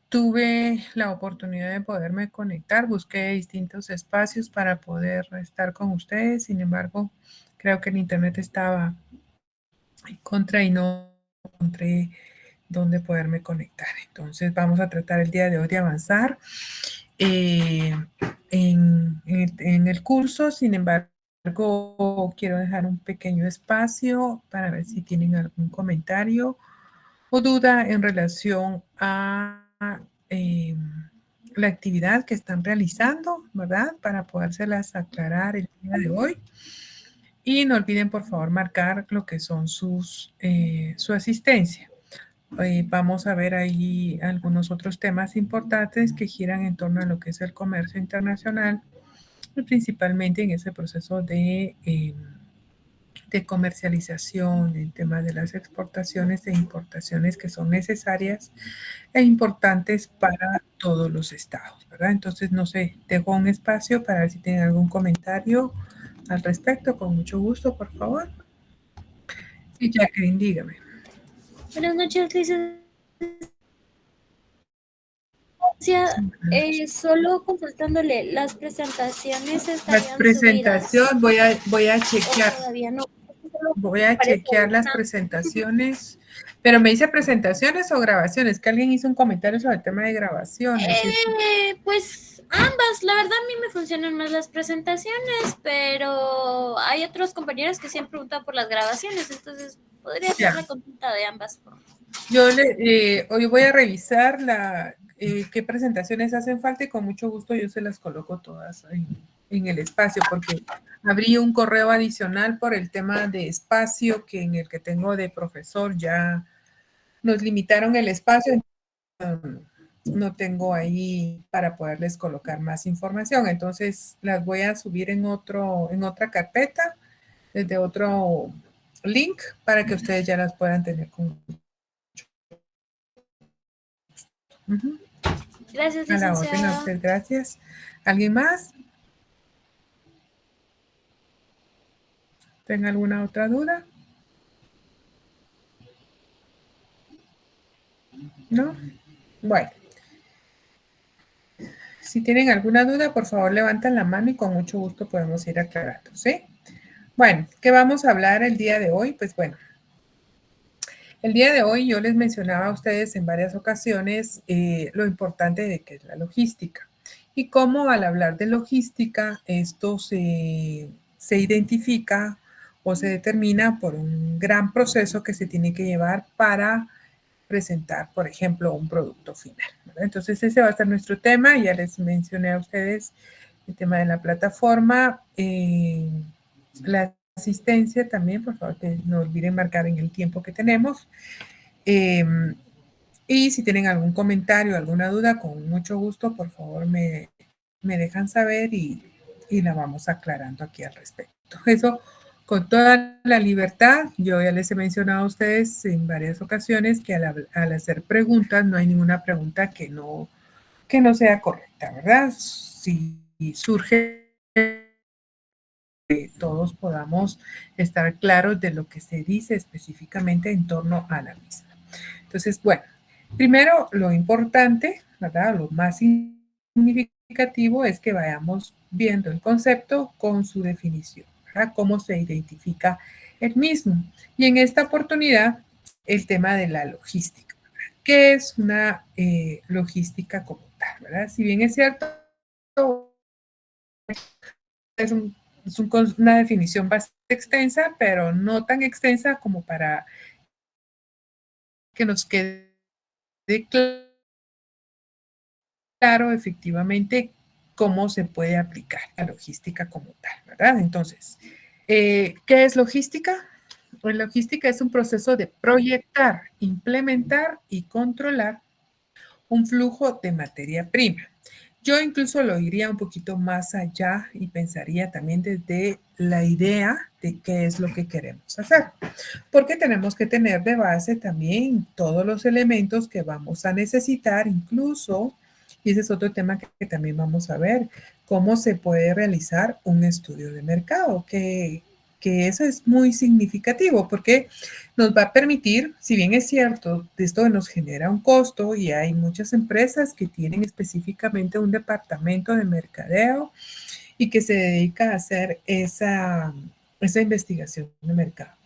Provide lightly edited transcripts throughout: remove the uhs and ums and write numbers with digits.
tuve la oportunidad de poderme conectar, busqué distintos espacios para poder estar con ustedes, sin embargo, creo que el internet estaba en contra y no encontré dónde poderme conectar. Entonces vamos a tratar el día de hoy de avanzar en el curso, sin embargo, quiero dejar un pequeño espacio para ver si tienen algún comentario o duda en relación a la actividad que están realizando, ¿verdad? Para podérselas aclarar el día de hoy. Y no olviden, por favor, marcar lo que son su asistencia. Vamos a ver ahí algunos otros temas importantes que giran en torno a lo que es el comercio internacional, y principalmente en ese proceso de comercialización, en temas de las exportaciones e importaciones que son necesarias e importantes para todos los estados, ¿verdad? Entonces, no sé, dejo un espacio para ver si tienen algún comentario al respecto, con mucho gusto, por favor. Sí, Jacqueline, dígame. Buenas noches, licenciada. Solo consultándole, ¿las presentaciones estarían subidas? Voy a chequear. Todavía no. Voy a chequear las presentaciones. Pero me dice presentaciones o grabaciones, que alguien hizo un comentario sobre el tema de grabaciones. Pues ambas, la verdad a mí me funcionan más las presentaciones, pero hay otros compañeros que sí han preguntado por las grabaciones, entonces podría hacer la consulta de ambas formas. Hoy voy a revisar qué presentaciones hacen falta y con mucho gusto yo se las coloco todas en el espacio, porque abrí un correo adicional por el tema de espacio que en el que tengo de profesor ya nos limitaron el espacio. No tengo ahí para poderles colocar más información, entonces las voy a subir en otra carpeta desde otro link para que ustedes ya las puedan tener con Gracias, a la orden, a usted, gracias. ¿Alguien más? ¿Tenga alguna otra duda? ¿No? Bueno. Si tienen alguna duda, por favor levanten la mano y con mucho gusto podemos ir aclarando, ¿sí? Bueno, ¿qué vamos a hablar el día de hoy? Pues bueno, el día de hoy yo les mencionaba a ustedes en varias ocasiones lo importante de que es la logística y cómo al hablar de logística esto se identifica o se determina por un gran proceso que se tiene que llevar para presentar, por ejemplo, un producto final, ¿verdad? Entonces ese va a ser nuestro tema. Ya les mencioné a ustedes el tema de la plataforma, la asistencia también, por favor, que no olviden marcar en el tiempo que tenemos. Y si tienen algún comentario, alguna duda, con mucho gusto, por favor, me dejan saber y la vamos aclarando aquí al respecto. Eso con toda la libertad. Yo ya les he mencionado a ustedes en varias ocasiones que al hacer preguntas no hay ninguna pregunta que no sea correcta, ¿verdad? Si surge que todos podamos estar claros de lo que se dice específicamente en torno a la misma. Entonces, bueno, primero lo importante, ¿verdad? Lo más significativo es que vayamos viendo el concepto con su definición, ¿verdad? Cómo se identifica el mismo. Y en esta oportunidad, el tema de la logística. ¿Qué es una logística como tal, verdad? Si bien es cierto, es una definición bastante extensa, pero no tan extensa como para que nos quede claro efectivamente cómo se puede aplicar la logística como tal, ¿verdad? Entonces, ¿qué es logística? Pues logística es un proceso de proyectar, implementar y controlar un flujo de materia prima. Yo incluso lo iría un poquito más allá y pensaría también desde la idea de qué es lo que queremos hacer, porque tenemos que tener de base también todos los elementos que vamos a necesitar, incluso, y ese es otro tema que también vamos a ver, cómo se puede realizar un estudio de mercado, que eso es muy significativo porque nos va a permitir, si bien es cierto, esto nos genera un costo y hay muchas empresas que tienen específicamente un departamento de mercadeo y que se dedica a hacer esa investigación de mercado.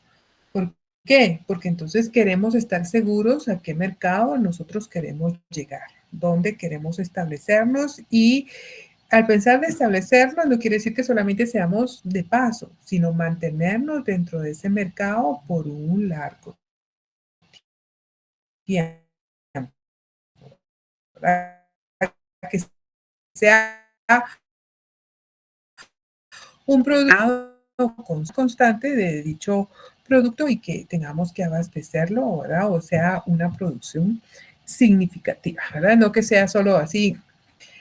¿Por qué? Porque entonces queremos estar seguros a qué mercado nosotros queremos llegar, dónde queremos establecernos y al pensar de establecernos no quiere decir que solamente seamos de paso, sino mantenernos dentro de ese mercado por un largo tiempo. Que sea un producto constante de dicho producto y que tengamos que abastecerlo, ¿verdad? O sea, una producción significativa, ¿verdad? No que sea solo así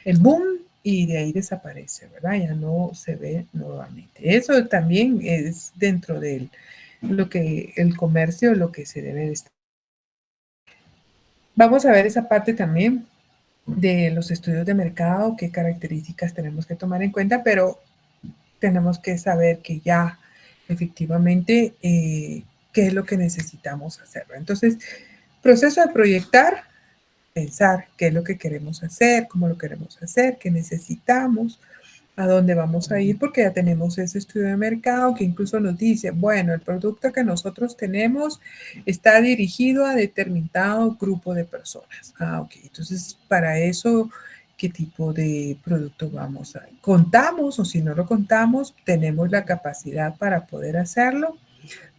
el boom y de ahí desaparece, ¿verdad? Ya no se ve nuevamente. Eso también es dentro de lo que el comercio, lo que se debe de estar. Vamos a ver esa parte también de los estudios de mercado, qué características tenemos que tomar en cuenta, pero tenemos que saber que ya efectivamente qué es lo que necesitamos hacer. Entonces, proceso de proyectar, pensar qué es lo que queremos hacer, cómo lo queremos hacer, qué necesitamos, a dónde vamos a ir, porque ya tenemos ese estudio de mercado que incluso nos dice, bueno, el producto que nosotros tenemos está dirigido a determinado grupo de personas. Ah, ok. Entonces, para eso, ¿qué tipo de producto vamos a? ¿Contamos o si no lo contamos, tenemos la capacidad para poder hacerlo,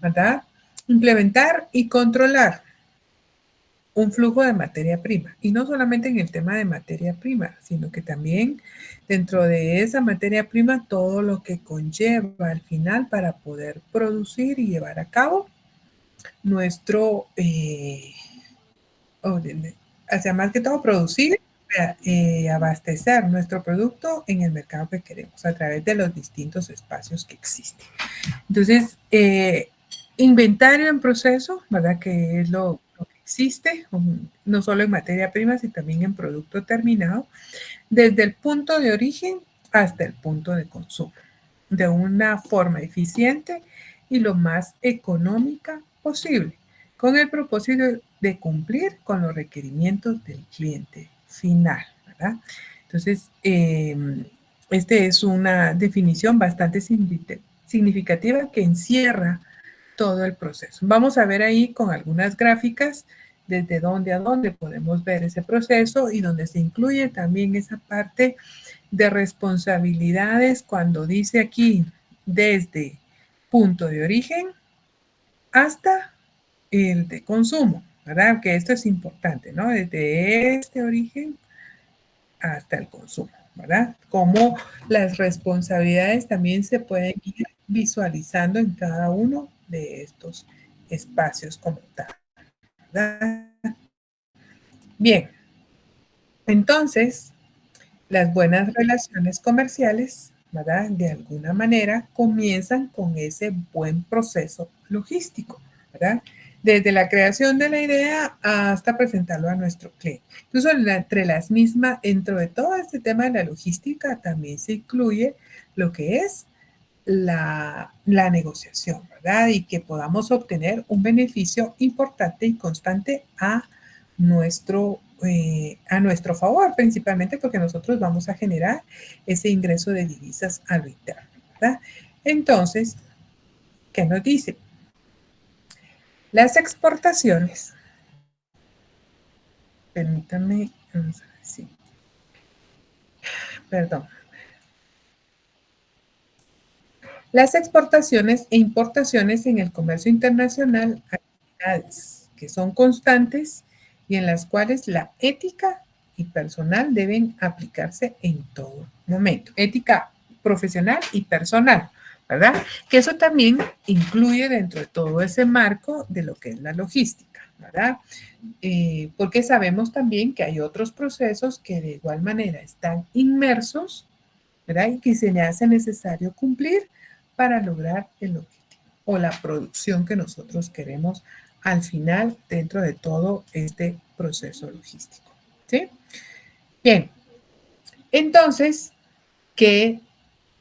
¿verdad? Implementar y controlar un flujo de materia prima. Y no solamente en el tema de materia prima, sino que también dentro de esa materia prima todo lo que conlleva al final para poder producir y llevar a cabo nuestro, hacia más que todo producir, abastecer nuestro producto en el mercado que queremos a través de los distintos espacios que existen. Entonces, inventario en proceso, ¿verdad? Que es lo que existe, no solo en materia prima, sino también en producto terminado, desde el punto de origen hasta el punto de consumo, de una forma eficiente y lo más económica posible, con el propósito de cumplir con los requerimientos del cliente final, ¿verdad? Entonces, esta es una definición bastante significativa que encierra todo el proceso. Vamos a ver ahí con algunas gráficas desde dónde a dónde podemos ver ese proceso y donde se incluye también esa parte de responsabilidades cuando dice aquí desde punto de origen hasta el de consumo, ¿verdad? Que esto es importante, ¿no? Desde este origen hasta el consumo, ¿verdad? Como las responsabilidades también se pueden ir visualizando en cada uno de estos espacios como tal, ¿verdad? Bien, entonces, las buenas relaciones comerciales, ¿verdad? De alguna manera comienzan con ese buen proceso logístico, ¿verdad? Desde la creación de la idea hasta presentarlo a nuestro cliente. Incluso entre las mismas, dentro de todo este tema de la logística, también se incluye lo que es la negociación, ¿verdad? Y que podamos obtener un beneficio importante y constante a nuestro favor, principalmente porque nosotros vamos a generar ese ingreso de divisas a lo interno, ¿verdad? Entonces, ¿qué nos dice? Las exportaciones, permítanme, sí, perdón. Las exportaciones e importaciones en el comercio internacional, actividades que son constantes y en las cuales la ética y personal deben aplicarse en todo momento. Ética profesional y personal, ¿verdad? Que eso también incluye dentro de todo ese marco de lo que es la logística, ¿verdad? Porque sabemos también que hay otros procesos que de igual manera están inmersos, ¿verdad? Y que se le hace necesario cumplir para lograr el objetivo o la producción que nosotros queremos al final dentro de todo este proceso logístico. ¿Sí? Bien, entonces, ¿qué?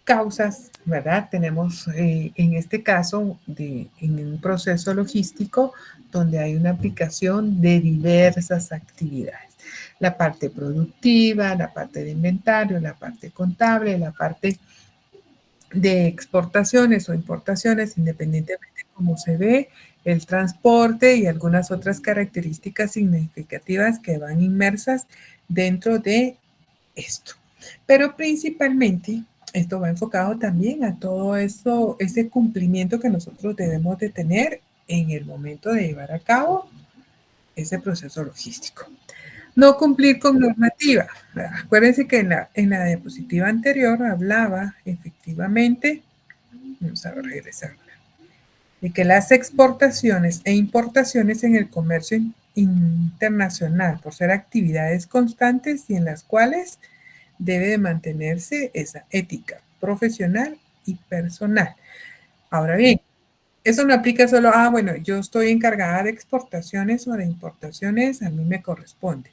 causas, ¿verdad? Tenemos en este caso en un proceso logístico donde hay una aplicación de diversas actividades. La parte productiva, la parte de inventario, la parte contable, la parte de exportaciones o importaciones, independientemente de cómo se ve, el transporte y algunas otras características significativas que van inmersas dentro de esto. Pero principalmente esto va enfocado también a todo eso, ese cumplimiento que nosotros debemos de tener en el momento de llevar a cabo ese proceso logístico. No cumplir con normativa. Acuérdense que en la diapositiva anterior hablaba efectivamente, vamos a regresar, de que las exportaciones e importaciones en el comercio internacional, por ser actividades constantes y en las cuales debe de mantenerse esa ética profesional y personal. Ahora bien, eso no aplica solo, bueno, yo estoy encargada de exportaciones o de importaciones, a mí me corresponde.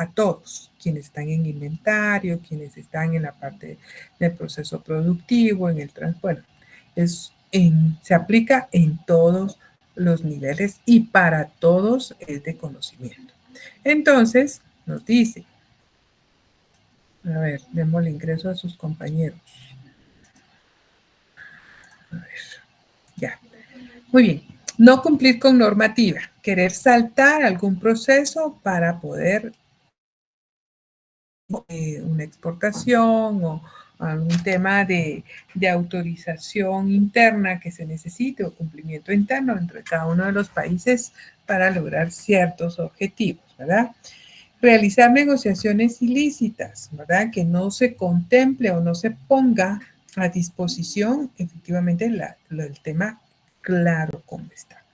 A todos, quienes están en inventario, quienes están en la parte del proceso productivo, en el transporte. Se aplica en todos los niveles y para todos es de conocimiento. Entonces, nos dice, a ver, démosle ingreso a sus compañeros. A ver, ya. Muy bien. No cumplir con normativa. Querer saltar algún proceso para poder una exportación o algún tema de autorización interna que se necesite o cumplimiento interno entre cada uno de los países para lograr ciertos objetivos, ¿verdad? Realizar negociaciones ilícitas, ¿verdad? Que no se contemple o no se ponga a disposición efectivamente el tema claro como está.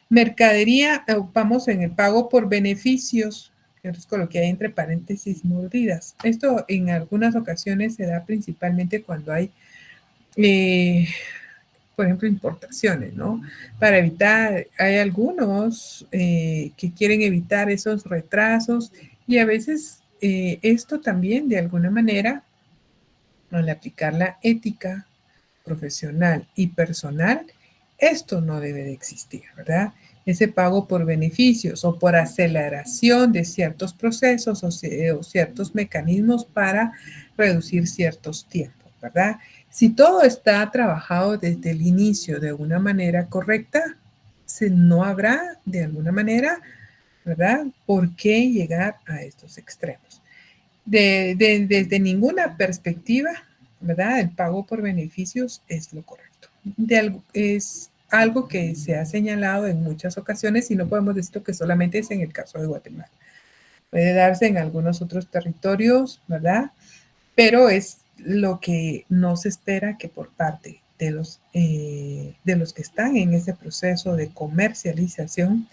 Mercadería, vamos en el pago por beneficios, que les coloqué ahí entre paréntesis mordidas. Esto en algunas ocasiones se da principalmente cuando hay, por ejemplo, importaciones, ¿no? Para evitar, hay algunos que quieren evitar esos retrasos y a veces esto también de alguna manera, al aplicar la ética profesional y personal, esto no debe de existir, ¿verdad? Ese pago por beneficios o por aceleración de ciertos procesos o ciertos mecanismos para reducir ciertos tiempos, ¿verdad? Si todo está trabajado desde el inicio de una manera correcta, no habrá de alguna manera, ¿verdad? ¿Por qué llegar a estos extremos? Desde ninguna perspectiva, ¿verdad? El pago por beneficios es lo correcto. Es algo que se ha señalado en muchas ocasiones y no podemos decir que solamente es en el caso de Guatemala. Puede darse en algunos otros territorios, ¿verdad? Pero es lo que no se espera que por parte de los que están en ese proceso de comercialización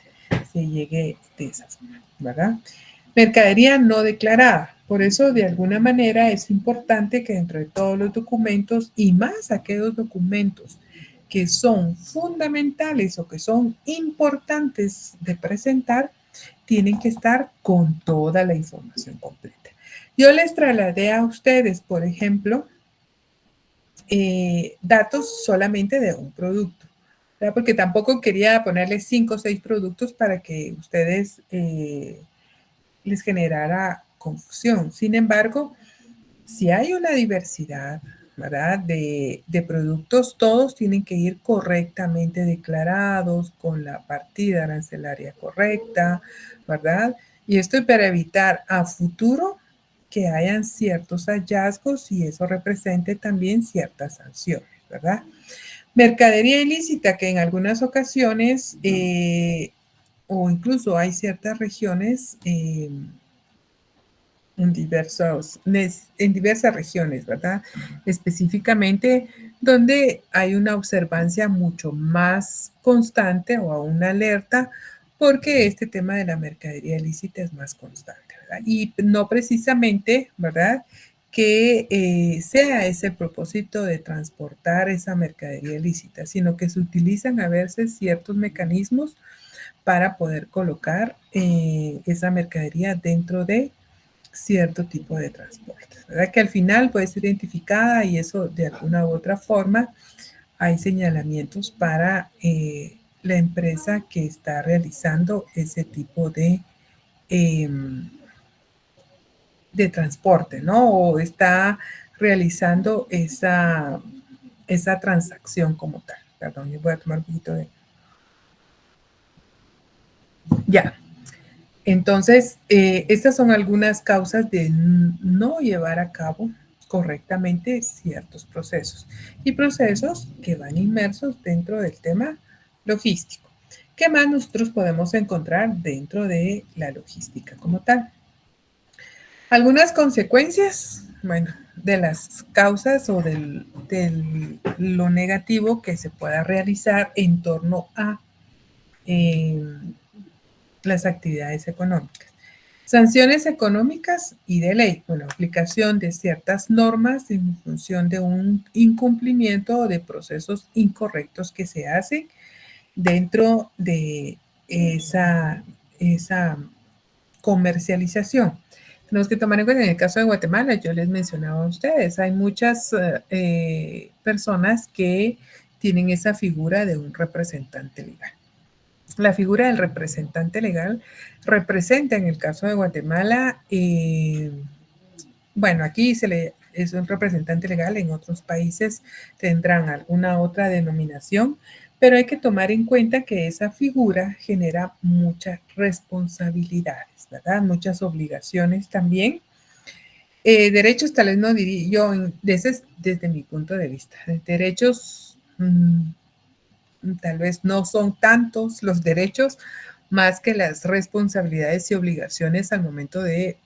se llegue de esa forma, ¿verdad? Mercadería no declarada. Por eso, de alguna manera, es importante que dentro de todos los documentos y más aquellos documentos que son fundamentales o que son importantes de presentar, tienen que estar con toda la información completa. Yo les trasladé a ustedes, por ejemplo, datos solamente de un producto, ¿verdad? Porque tampoco quería ponerles 5 o 6 productos para que ustedes les generara confusión. Sin embargo, si hay una diversidad, ¿verdad? De productos, todos tienen que ir correctamente declarados, con la partida arancelaria correcta, ¿verdad? Y esto es para evitar a futuro que hayan ciertos hallazgos y eso represente también ciertas sanciones, ¿verdad? Mercadería ilícita, que en algunas ocasiones, o incluso hay ciertas regiones, en diversas regiones, ¿verdad? Específicamente donde hay una observancia mucho más constante o una alerta porque este tema de la mercadería ilícita es más constante, ¿verdad? Y no precisamente, ¿verdad? Que sea ese propósito de transportar esa mercadería ilícita, sino que se utilizan a veces ciertos mecanismos para poder colocar esa mercadería dentro de cierto tipo de transporte, ¿verdad? Que al final puede ser identificada y eso de alguna u otra forma hay señalamientos para la empresa que está realizando ese tipo de transporte, ¿no? O está realizando esa transacción como tal. Perdón, yo voy a tomar un poquito de... Ya. Entonces, estas son algunas causas de no llevar a cabo correctamente ciertos procesos y procesos que van inmersos dentro del tema logístico. ¿Qué más nosotros podemos encontrar dentro de la logística como tal? Algunas consecuencias, bueno, de las causas o lo negativo que se pueda realizar en torno a las actividades económicas. Sanciones económicas y de ley, bueno, aplicación de ciertas normas en función de un incumplimiento o de procesos incorrectos que se hacen dentro de esa comercialización. Tenemos que tomar en cuenta, en el caso de Guatemala, yo les mencionaba a ustedes, hay muchas personas que tienen esa figura de un representante legal. La figura del representante legal representa, en el caso de Guatemala, bueno, aquí es un representante legal, en otros países tendrán alguna otra denominación, pero hay que tomar en cuenta que esa figura genera muchas responsabilidades, ¿verdad? Muchas obligaciones también. Derechos, tal vez no diría yo, desde mi punto de vista. Derechos, tal vez no son tantos los derechos más que las responsabilidades y obligaciones al momento de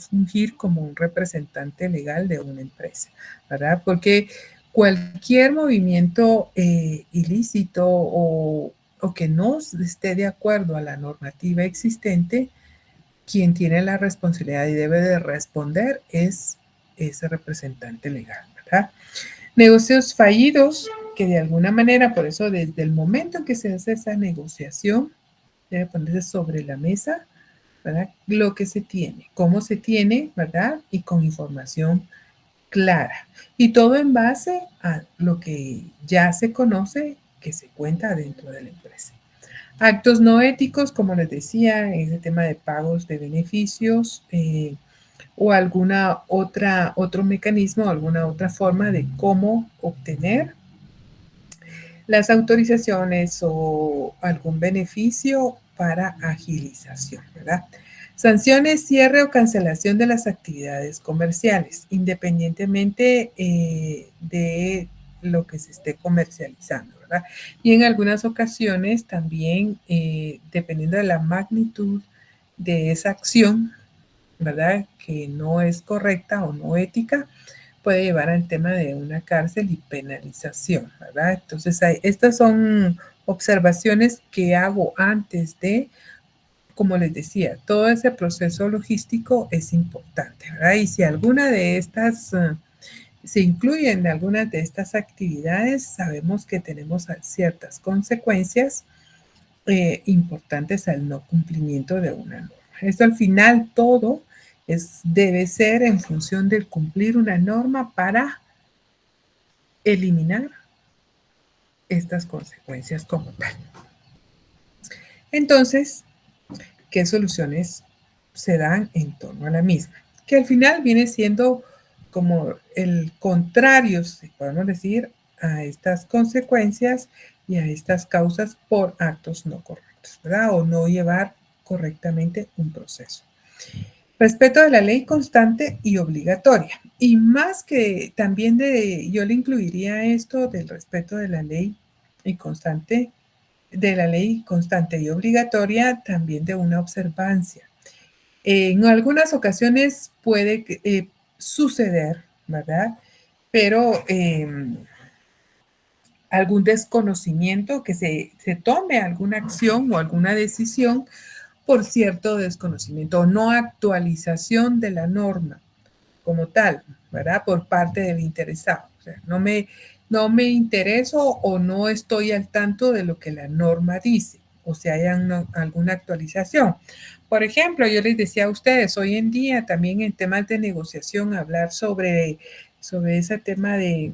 fungir como un representante legal de una empresa, ¿verdad? Porque cualquier movimiento ilícito o que no esté de acuerdo a la normativa existente, quien tiene la responsabilidad y debe de responder es ese representante legal, ¿verdad? Negocios fallidos, que de alguna manera, por eso desde el momento en que se hace esa negociación, debe ponerse sobre la mesa, ¿verdad? Lo que se tiene, cómo se tiene, ¿verdad? Y con información clara. Y todo en base a lo que ya se conoce, que se cuenta dentro de la empresa. Actos no éticos, como les decía, ese tema de pagos de beneficios o otro mecanismo, alguna otra forma de cómo obtener las autorizaciones o algún beneficio para agilización, ¿verdad? Sanciones, cierre o cancelación de las actividades comerciales, independientemente de lo que se esté comercializando, ¿verdad? Y en algunas ocasiones también, dependiendo de la magnitud de esa acción, ¿verdad? Que no es correcta o no ética, puede llevar al tema de una cárcel y penalización, ¿verdad? Entonces, estas son observaciones que hago antes de, como les decía, todo ese proceso logístico es importante, ¿verdad? Y si alguna de estas se incluye en algunas de estas actividades, sabemos que tenemos ciertas consecuencias importantes al no cumplimiento de una norma. Esto al final todo debe ser en función de cumplir una norma para eliminar estas consecuencias como tal. Entonces, ¿qué soluciones se dan en torno a la misma? Que al final viene siendo como el contrario, si podemos decir, a estas consecuencias y a estas causas por actos no correctos, ¿verdad? O no llevar correctamente un proceso. Respeto de la ley constante y obligatoria. Y más que también yo le incluiría esto del respeto de la ley y constante, de la ley constante y obligatoria, también de una observancia. En algunas ocasiones puede suceder, ¿verdad? Pero algún desconocimiento, que se tome alguna acción o alguna decisión por cierto desconocimiento o no actualización de la norma como tal, ¿verdad? Por parte del interesado. O sea, no me intereso o no estoy al tanto de lo que la norma dice o si hay alguna actualización. Por ejemplo, yo les decía a ustedes, hoy en día también en temas de negociación, hablar sobre ese tema de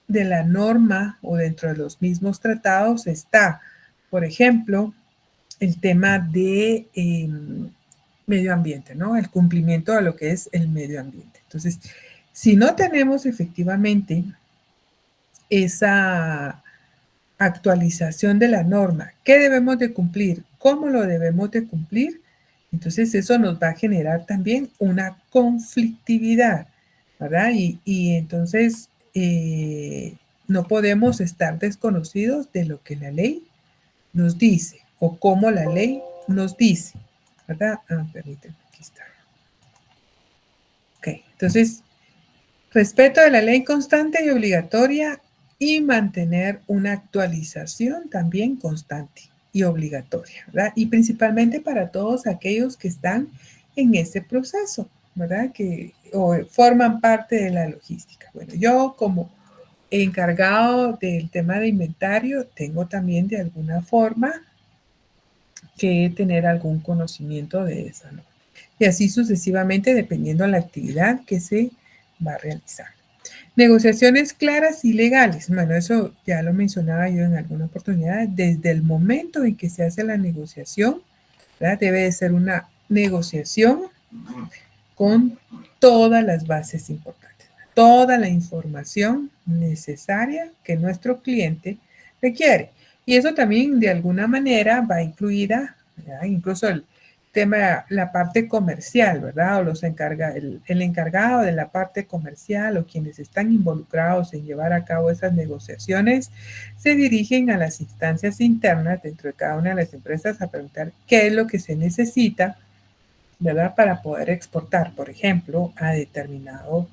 la norma o dentro de los mismos tratados está, por ejemplo, el tema de medio ambiente, ¿no? El cumplimiento de lo que es el medio ambiente. Entonces, si no tenemos efectivamente esa actualización de la norma, qué debemos de cumplir, cómo lo debemos de cumplir, entonces eso nos va a generar también una conflictividad, ¿verdad? Y entonces no podemos estar desconocidos de lo que la ley nos dice o cómo la ley nos dice, ¿verdad? Permítanme, aquí está. Ok, entonces, respeto de la ley constante y obligatoria y mantener una actualización también constante y obligatoria, ¿verdad? Y principalmente para todos aquellos que están en ese proceso, ¿verdad? Que forman parte de la logística. Bueno, yo como encargado del tema de inventario, tengo también de alguna forma que tener algún conocimiento de esa, ¿no? Y así sucesivamente dependiendo de la actividad que se va a realizar. Negociaciones claras y legales. Bueno, eso ya lo mencionaba yo en alguna oportunidad. Desde el momento en que se hace la negociación, ¿verdad? Debe de ser una negociación con todas las bases importantes, toda la información necesaria que nuestro cliente requiere. Y eso también de alguna manera va incluida, ¿verdad? Incluso el tema, la parte comercial, ¿verdad? O el encargado de la parte comercial o quienes están involucrados en llevar a cabo esas negociaciones se dirigen a las instancias internas dentro de cada una de las empresas a preguntar qué es lo que se necesita, ¿verdad? Para poder exportar, por ejemplo, a determinado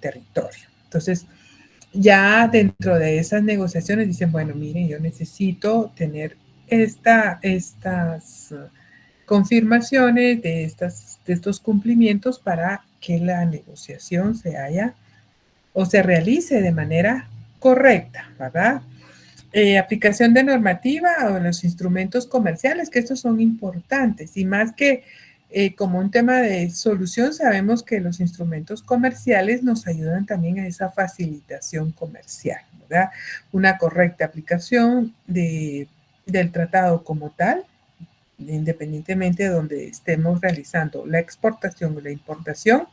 territorio. Entonces, ya dentro de esas negociaciones dicen, bueno, miren, yo necesito tener estas confirmaciones de estos cumplimientos para que la negociación se haya o se realice de manera correcta, ¿verdad? Aplicación de normativa o los instrumentos comerciales, que estos son importantes y más que como un tema de solución, sabemos que los instrumentos comerciales nos ayudan también a esa facilitación comercial, ¿verdad? Una correcta aplicación del tratado como tal, independientemente de donde estemos realizando la exportación o la importación,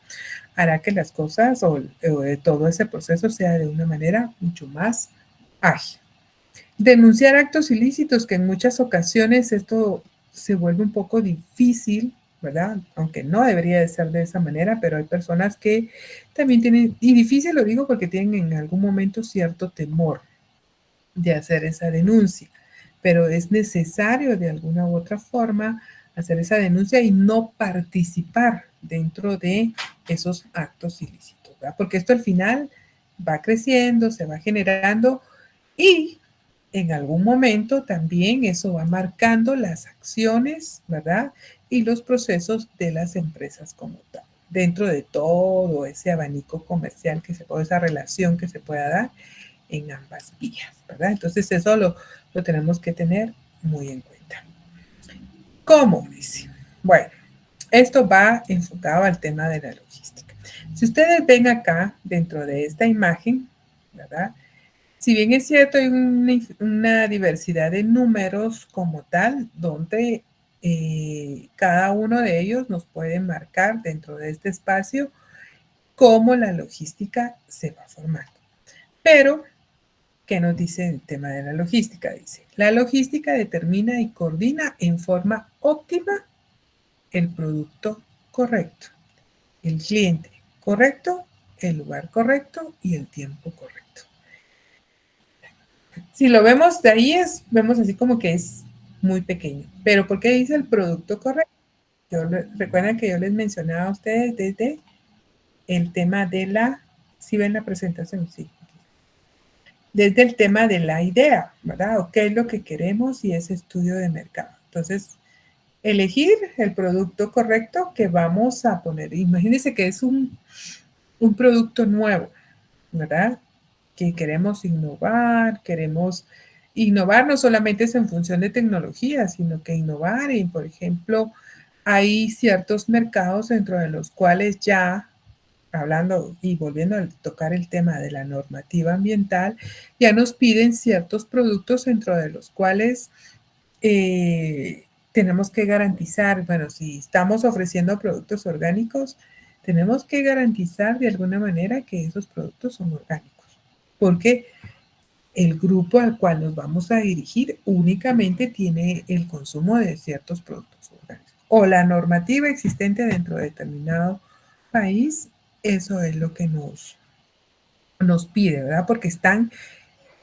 hará que las cosas o todo ese proceso sea de una manera mucho más ágil. Denunciar actos ilícitos, que en muchas ocasiones esto se vuelve un poco difícil, ¿verdad? Aunque no debería de ser de esa manera, pero hay personas que también tienen, y difícil lo digo porque tienen en algún momento cierto temor de hacer esa denuncia, pero es necesario de alguna u otra forma hacer esa denuncia y no participar dentro de esos actos ilícitos, ¿verdad? Porque esto al final va creciendo, se va generando y en algún momento también eso va marcando las acciones, ¿verdad? Y los procesos de las empresas como tal, dentro de todo ese abanico comercial o esa relación que se pueda dar en ambas vías, ¿verdad? Entonces eso lo tenemos que tener muy en cuenta. ¿Cómo, Mauricio? Bueno, esto va enfocado al tema de la logística. Si ustedes ven acá dentro de esta imagen, ¿verdad? Si bien es cierto, hay una diversidad de números como tal, donde cada uno de ellos nos puede marcar dentro de este espacio cómo la logística se va formando. Pero, ¿qué nos dice el tema de la logística? Dice, la logística determina y coordina en forma óptima el producto correcto, el cliente correcto, el lugar correcto y el tiempo correcto. Si lo vemos de ahí, vemos así como que es muy pequeño. Pero ¿por qué dice el producto correcto? Recuerdan que yo les mencionaba a ustedes desde el tema de ¿sí ven la presentación? Sí. Desde el tema de la idea, ¿verdad? O qué es lo que queremos y ese estudio de mercado. Entonces, elegir el producto correcto que vamos a poner. Imagínense que es un producto nuevo, ¿verdad? Que queremos innovar no solamente es en función de tecnología, sino que innovar en, por ejemplo, hay ciertos mercados dentro de los cuales ya, hablando y volviendo a tocar el tema de la normativa ambiental, ya nos piden ciertos productos dentro de los cuales tenemos que garantizar, bueno, si estamos ofreciendo productos orgánicos, tenemos que garantizar de alguna manera que esos productos son orgánicos, porque el grupo al cual nos vamos a dirigir únicamente tiene el consumo de ciertos productos orgánicos. O la normativa existente dentro de determinado país, eso es lo que nos pide, ¿verdad? Porque están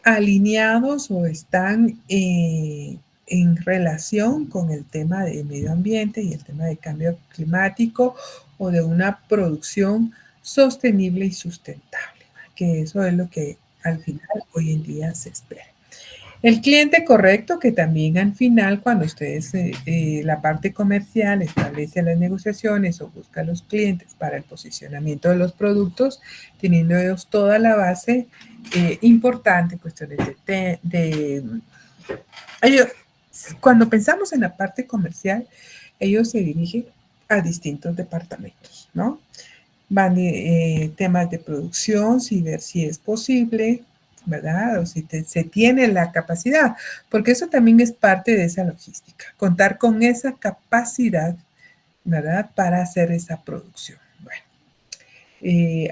alineados o están en relación con el tema de medio ambiente y el tema de cambio climático o de una producción sostenible y sustentable, que eso es lo que al final hoy en día se espera. El cliente correcto, que también al final, cuando ustedes, la parte comercial establece las negociaciones o busca a los clientes para el posicionamiento de los productos, teniendo ellos toda la base importante, cuestiones ellos, cuando pensamos en la parte comercial, ellos se dirigen a distintos departamentos, ¿no? Van temas de producción, si ver si es posible, ¿verdad? O si se tiene la capacidad, porque eso también es parte de esa logística, contar con esa capacidad, ¿verdad? Para hacer esa producción. Bueno,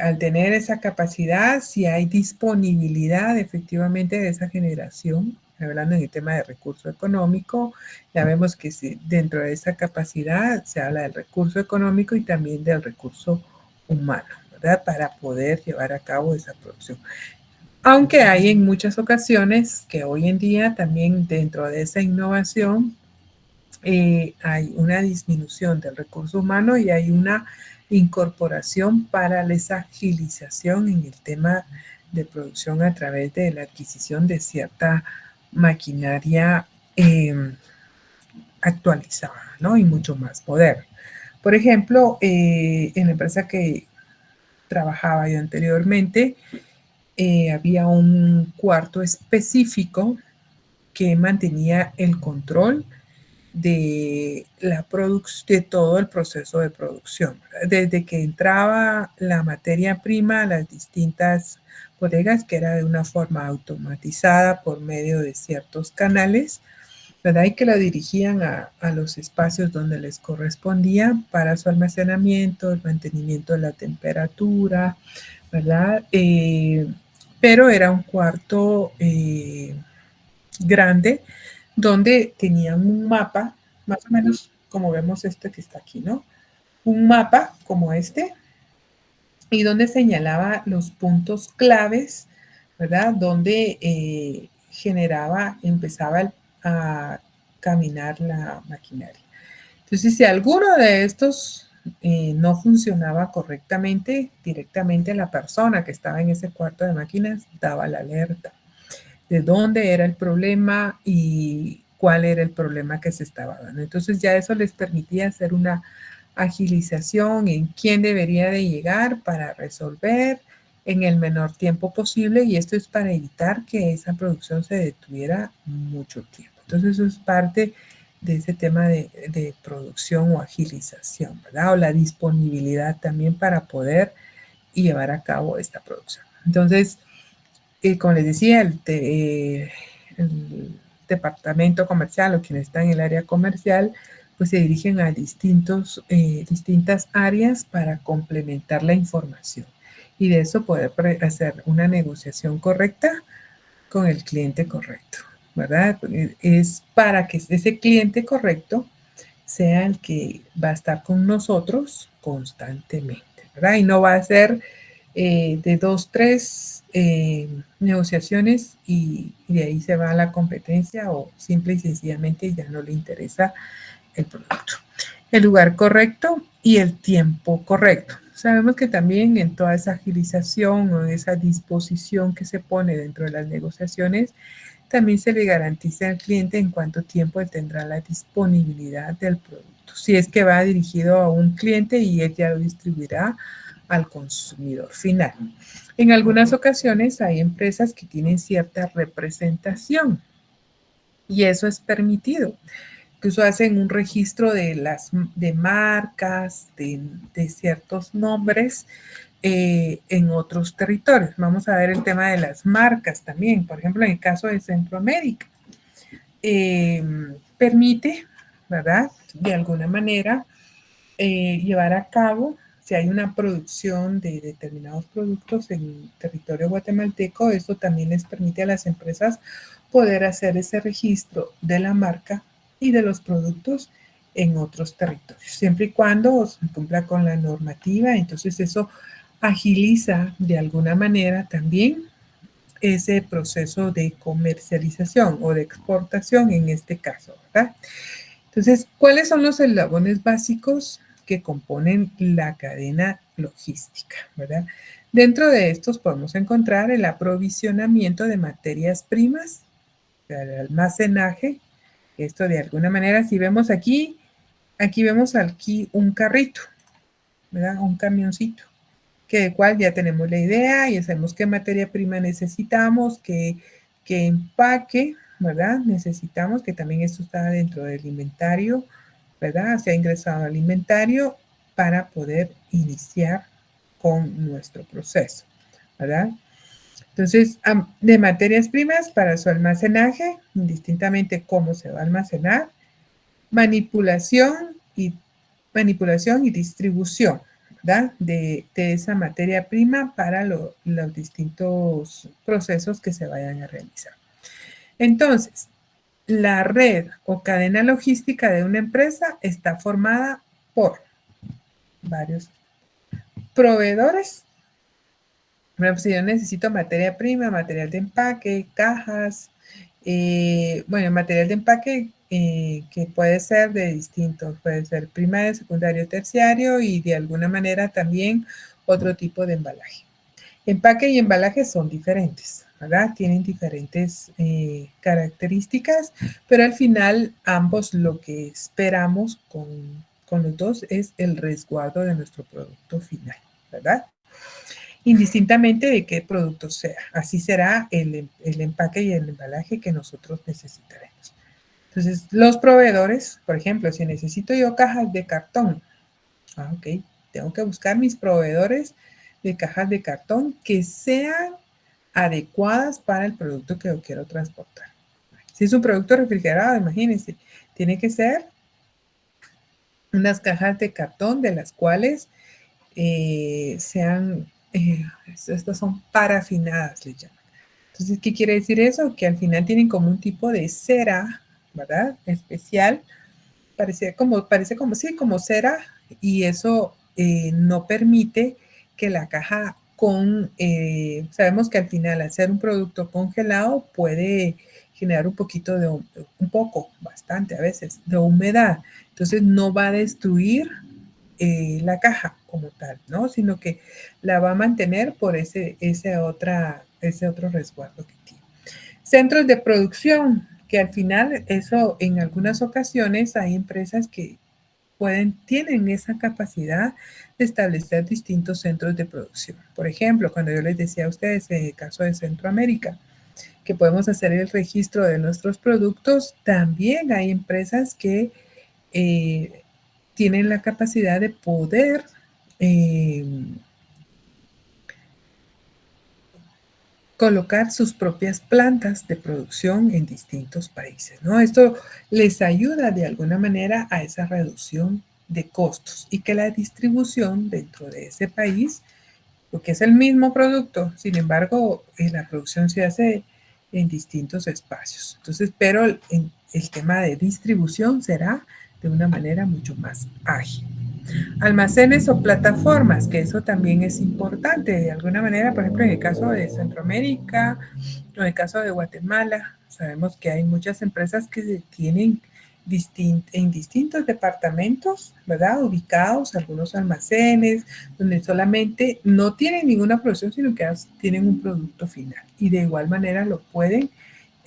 al tener esa capacidad, si hay disponibilidad efectivamente de esa generación, hablando en el tema de recurso económico, ya vemos que si dentro de esa capacidad se habla del recurso económico y también del recurso humano, ¿verdad? Para poder llevar a cabo esa producción. Aunque hay en muchas ocasiones que hoy en día también dentro de esa innovación hay una disminución del recurso humano y hay una incorporación para esa agilización en el tema de producción a través de la adquisición de cierta maquinaria actualizada, ¿no? Y mucho más moderna. Por ejemplo, en la empresa que trabajaba yo anteriormente, había un cuarto específico que mantenía el control de de todo el proceso de producción. Desde que entraba la materia prima a las distintas bodegas, que era de una forma automatizada por medio de ciertos canales, ¿verdad? Y que la dirigían a los espacios donde les correspondía para su almacenamiento, el mantenimiento de la temperatura, ¿verdad? Pero era un cuarto grande donde tenían un mapa, más o menos como vemos este que está aquí, ¿no? Un mapa como este, y donde señalaba los puntos claves, ¿verdad? Donde empezaba a caminar la maquinaria. Entonces, si alguno de estos no funcionaba correctamente, directamente la persona que estaba en ese cuarto de máquinas daba la alerta de dónde era el problema y cuál era el problema que se estaba dando. Entonces ya eso les permitía hacer una agilización en quién debería de llegar para resolver en el menor tiempo posible, y esto es para evitar que esa producción se detuviera mucho tiempo. Entonces eso es parte de ese tema de producción o agilización, ¿verdad? O la disponibilidad también para poder llevar a cabo esta producción. Entonces, como les decía, el departamento comercial o quienes están en el área comercial, pues se dirigen a distintas áreas para complementar la información y de eso poder hacer una negociación correcta con el cliente correcto, ¿verdad? Es para que ese cliente correcto sea el que va a estar con nosotros constantemente, ¿verdad? Y no va a ser de 2, 3 negociaciones y de ahí se va a la competencia o simple y sencillamente ya no le interesa el producto. El lugar correcto y el tiempo correcto. Sabemos que también en toda esa agilización o esa disposición que se pone dentro de las negociaciones, también se le garantiza al cliente en cuánto tiempo él tendrá la disponibilidad del producto. Si es que va dirigido a un cliente y él ya lo distribuirá al consumidor final. En algunas ocasiones hay empresas que tienen cierta representación y eso es permitido. incluso hacen un registro de marcas, de ciertos nombres en otros territorios. Vamos a ver el tema de las marcas también. Por ejemplo, en el caso de Centroamérica, permite, ¿verdad? De alguna manera, llevar a cabo, si hay una producción de determinados productos en territorio guatemalteco, esto también les permite a las empresas poder hacer ese registro de la marca y de los productos en otros territorios, siempre y cuando se cumpla con la normativa. Entonces eso agiliza de alguna manera también ese proceso de comercialización o de exportación en este caso, ¿verdad? Entonces, ¿cuáles son los eslabones básicos que componen la cadena logística, ¿verdad? Dentro de estos podemos encontrar el aprovisionamiento de materias primas, el almacenaje. Esto de alguna manera, si vemos aquí vemos aquí un carrito, ¿verdad? Un camioncito, que de cual ya tenemos la idea y sabemos qué materia prima necesitamos, qué empaque, ¿verdad? Necesitamos, que también esto está dentro del inventario, ¿verdad? Se ha ingresado al inventario para poder iniciar con nuestro proceso, ¿verdad? Entonces, de materias primas para su almacenaje, indistintamente cómo se va a almacenar, manipulación y distribución, ¿verdad? De esa materia prima para los distintos procesos que se vayan a realizar. Entonces, la red o cadena logística de una empresa está formada por varios proveedores. Bueno, si yo necesito materia prima, material de empaque, cajas, bueno, material de empaque que puede ser de distintos, puede ser primario, secundario, terciario y de alguna manera también otro tipo de embalaje. Empaque y embalaje son diferentes, ¿verdad? Tienen diferentes características, pero al final ambos lo que esperamos con los dos es el resguardo de nuestro producto final, ¿verdad? Indistintamente de qué producto sea. Así será el empaque y el embalaje que nosotros necesitaremos. Entonces, los proveedores, por ejemplo, si necesito yo cajas de cartón, ok, tengo que buscar mis proveedores de cajas de cartón que sean adecuadas para el producto que yo quiero transportar. Si es un producto refrigerado, imagínense, tiene que ser unas cajas de cartón de las cuales sean, estas son parafinadas, le llaman. Entonces, ¿qué quiere decir eso? Que al final tienen como un tipo de cera, ¿verdad? Especial, parece como cera, y eso no permite que la caja sabemos que al final hacer un producto congelado puede generar bastante a veces, de humedad. Entonces no va a destruir la caja como tal, ¿no? Sino que la va a mantener por ese otro resguardo que tiene. Centros de producción, que al final eso en algunas ocasiones hay empresas que tienen esa capacidad de establecer distintos centros de producción. Por ejemplo, cuando yo les decía a ustedes en el caso de Centroamérica, que podemos hacer el registro de nuestros productos, también hay empresas que tienen la capacidad de poder colocar sus propias plantas de producción en distintos países, ¿no? Esto les ayuda de alguna manera a esa reducción de costos y que la distribución dentro de ese país, porque es el mismo producto, sin embargo, la producción se hace en distintos espacios. Entonces, pero el tema de distribución será de una manera mucho más ágil. Almacenes o plataformas, que eso también es importante de alguna manera, por ejemplo, en el caso de Centroamérica o en el caso de Guatemala, sabemos que hay muchas empresas que tienen en distintos departamentos, ¿verdad? Ubicados algunos almacenes donde solamente no tienen ninguna producción, sino que tienen un producto final y de igual manera lo pueden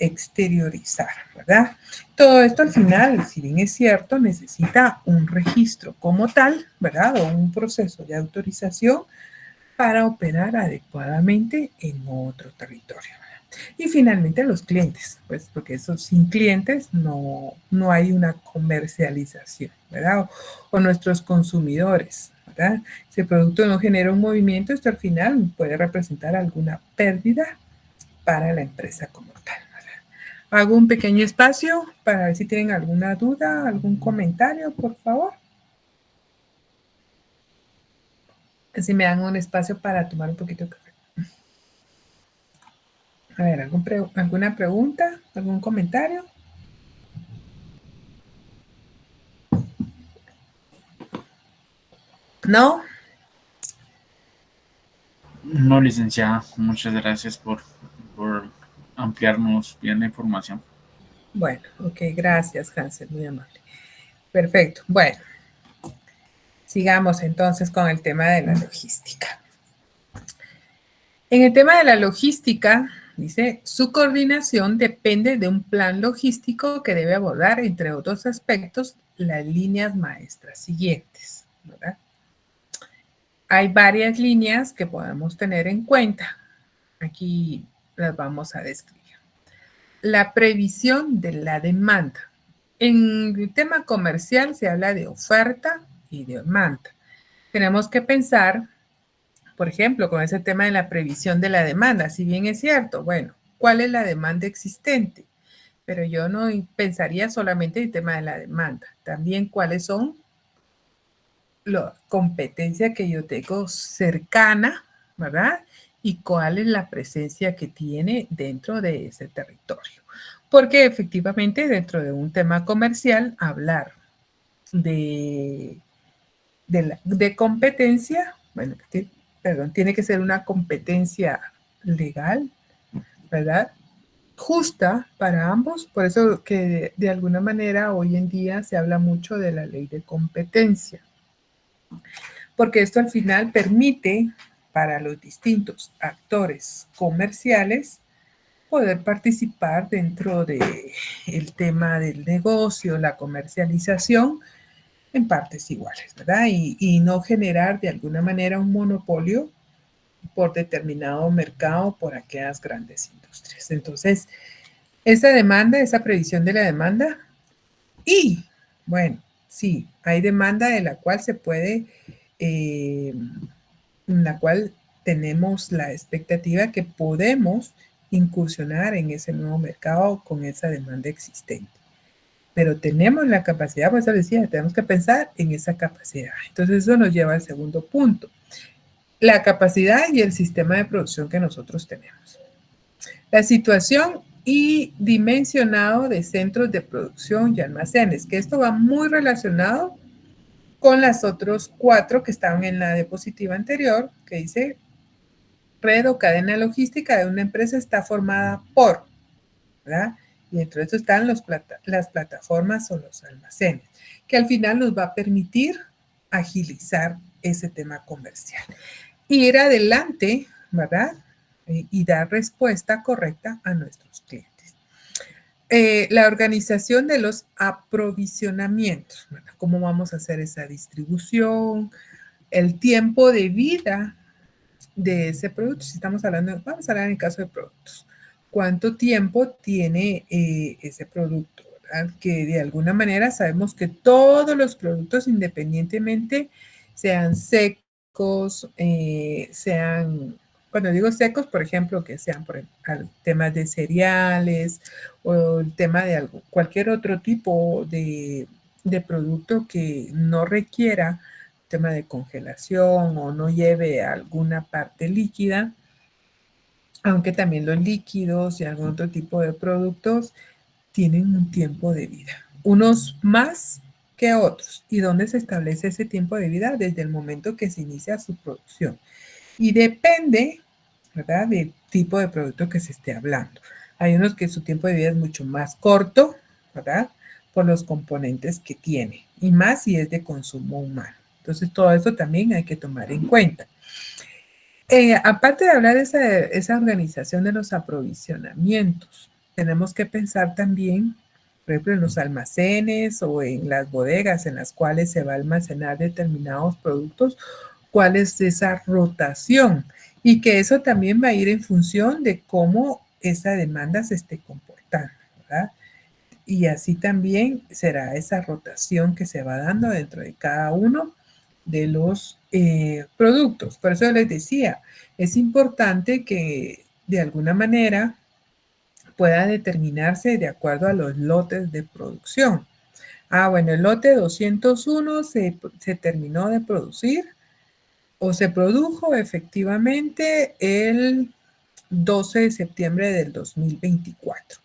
exteriorizar, ¿verdad? Todo esto al final, si bien es cierto, necesita un registro como tal, ¿verdad? O un proceso de autorización para operar adecuadamente en otro territorio. Y finalmente los clientes, pues porque eso sin clientes no hay una comercialización, ¿verdad? O nuestros consumidores, ¿verdad? Si el producto no genera un movimiento, esto al final puede representar alguna pérdida para la empresa como tal, ¿verdad? Hago un pequeño espacio para ver si tienen alguna duda, algún comentario, por favor. Si me dan un espacio para tomar un poquito de café. A ver, ¿alguna pregunta? ¿Algún comentario? ¿No? No, licenciada, muchas gracias por ampliarnos bien la información. Bueno, ok, gracias, Hansel, muy amable. Perfecto, bueno. Sigamos entonces con el tema de la logística. En el tema de la logística, dice, su coordinación depende de un plan logístico que debe abordar, entre otros aspectos, las líneas maestras siguientes, ¿verdad? Hay varias líneas que podemos tener en cuenta. Aquí las vamos a describir. La previsión de la demanda. En el tema comercial se habla de oferta y de demanda. Tenemos que pensar, por ejemplo, con ese tema de la previsión de la demanda. Si bien es cierto, bueno, ¿cuál es la demanda existente? Pero yo no pensaría solamente en el tema de la demanda. También cuáles son la competencia que yo tengo cercana, ¿verdad? Y cuál es la presencia que tiene dentro de ese territorio. Porque efectivamente dentro de un tema comercial, hablar de competencia, bueno, perdón, tiene que ser una competencia legal, ¿verdad? Justa para ambos, por eso que de alguna manera hoy en día se habla mucho de la ley de competencia, porque esto al final permite para los distintos actores comerciales poder participar dentro del tema del negocio, la comercialización, en partes iguales, ¿verdad? Y no generar de alguna manera un monopolio por determinado mercado, por aquellas grandes industrias. Entonces, esa demanda, esa previsión de la demanda y, bueno, sí, hay demanda de la cual se puede, en la cual tenemos la expectativa que podemos incursionar en ese nuevo mercado con esa demanda existente. Pero tenemos la capacidad, por eso decía, tenemos que pensar en esa capacidad. Entonces eso nos lleva al segundo punto, la capacidad y el sistema de producción que nosotros tenemos. La situación y dimensionado de centros de producción y almacenes, que esto va muy relacionado con las otros 4 que estaban en la diapositiva anterior, que dice, red o cadena logística de una empresa está formada por, ¿verdad? Y dentro de esto están las plataformas o los almacenes, que al final nos va a permitir agilizar ese tema comercial. Ir adelante, ¿verdad? Y dar respuesta correcta a nuestros clientes. La organización de los aprovisionamientos, ¿verdad? ¿Cómo vamos a hacer esa distribución? El tiempo de vida de ese producto. Si estamos hablando, vamos a hablar en el caso de productos. ¿Cuánto tiempo tiene ese producto? ¿Verdad? Que de alguna manera sabemos que todos los productos, independientemente sean secos, sean, cuando digo secos, por ejemplo, que sean por temas de cereales o el tema de algo, cualquier otro tipo de producto que no requiera tema de congelación o no lleve alguna parte líquida, aunque también los líquidos y algún otro tipo de productos tienen un tiempo de vida, unos más que otros. ¿Y dónde se establece ese tiempo de vida? Desde el momento que se inicia su producción. Y depende, ¿verdad?, del tipo de producto que se esté hablando. Hay unos que su tiempo de vida es mucho más corto, ¿verdad?, por los componentes que tiene, y más si es de consumo humano. Entonces, todo eso también hay que tomar en cuenta. Aparte de hablar de esa organización de los aprovisionamientos, tenemos que pensar también, por ejemplo, en los almacenes o en las bodegas en las cuales se va a almacenar determinados productos, cuál es esa rotación y que eso también va a ir en función de cómo esa demanda se esté comportando, ¿verdad? Y así también será esa rotación que se va dando dentro de cada uno de los productos. Por eso les decía, es importante que de alguna manera pueda determinarse de acuerdo a los lotes de producción. Bueno, el lote 201 se terminó de producir o se produjo efectivamente el 12 de septiembre del 2024.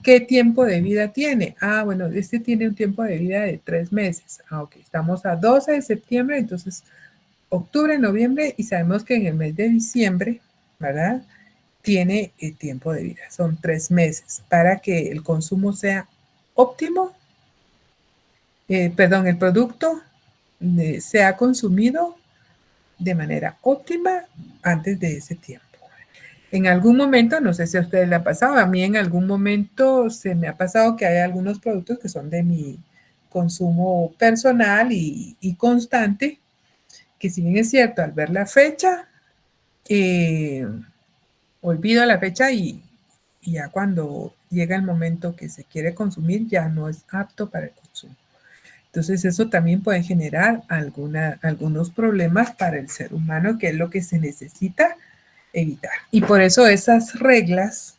¿Qué tiempo de vida tiene? Bueno, este tiene un tiempo de vida de 3 meses. Ok, estamos a 12 de septiembre, entonces octubre, noviembre, y sabemos que en el mes de diciembre, ¿verdad? Tiene el tiempo de vida, son 3 meses para que el consumo sea óptimo, el producto sea consumido de manera óptima antes de ese tiempo. En algún momento, no sé si a ustedes le ha pasado, a mí en algún momento se me ha pasado que hay algunos productos que son de mi consumo personal y constante, que si bien es cierto, al ver la fecha, olvido la fecha y ya cuando llega el momento que se quiere consumir ya no es apto para el consumo. Entonces eso también puede generar algunos problemas para el ser humano, que es lo que se necesita evitar. Y por eso esas reglas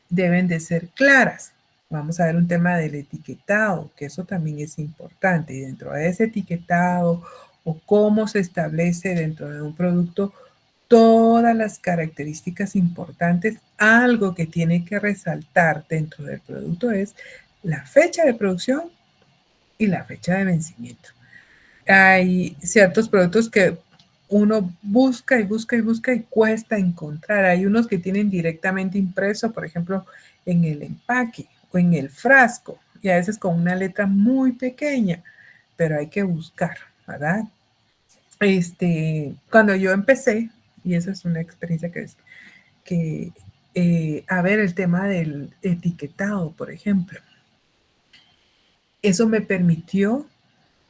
deben de ser claras. Vamos a ver un tema del etiquetado, que eso también es importante. Y dentro de ese etiquetado o cómo se establece dentro de un producto todas las características importantes, algo que tiene que resaltar dentro del producto es la fecha de producción y la fecha de vencimiento. Hay ciertos productos que uno busca y busca y busca y cuesta encontrar. Hay unos que tienen directamente impreso, por ejemplo, en el empaque o en el frasco, y a veces con una letra muy pequeña, pero hay que buscar, ¿verdad? Cuando yo empecé, y esa es una experiencia a ver el tema del etiquetado, por ejemplo, eso me permitió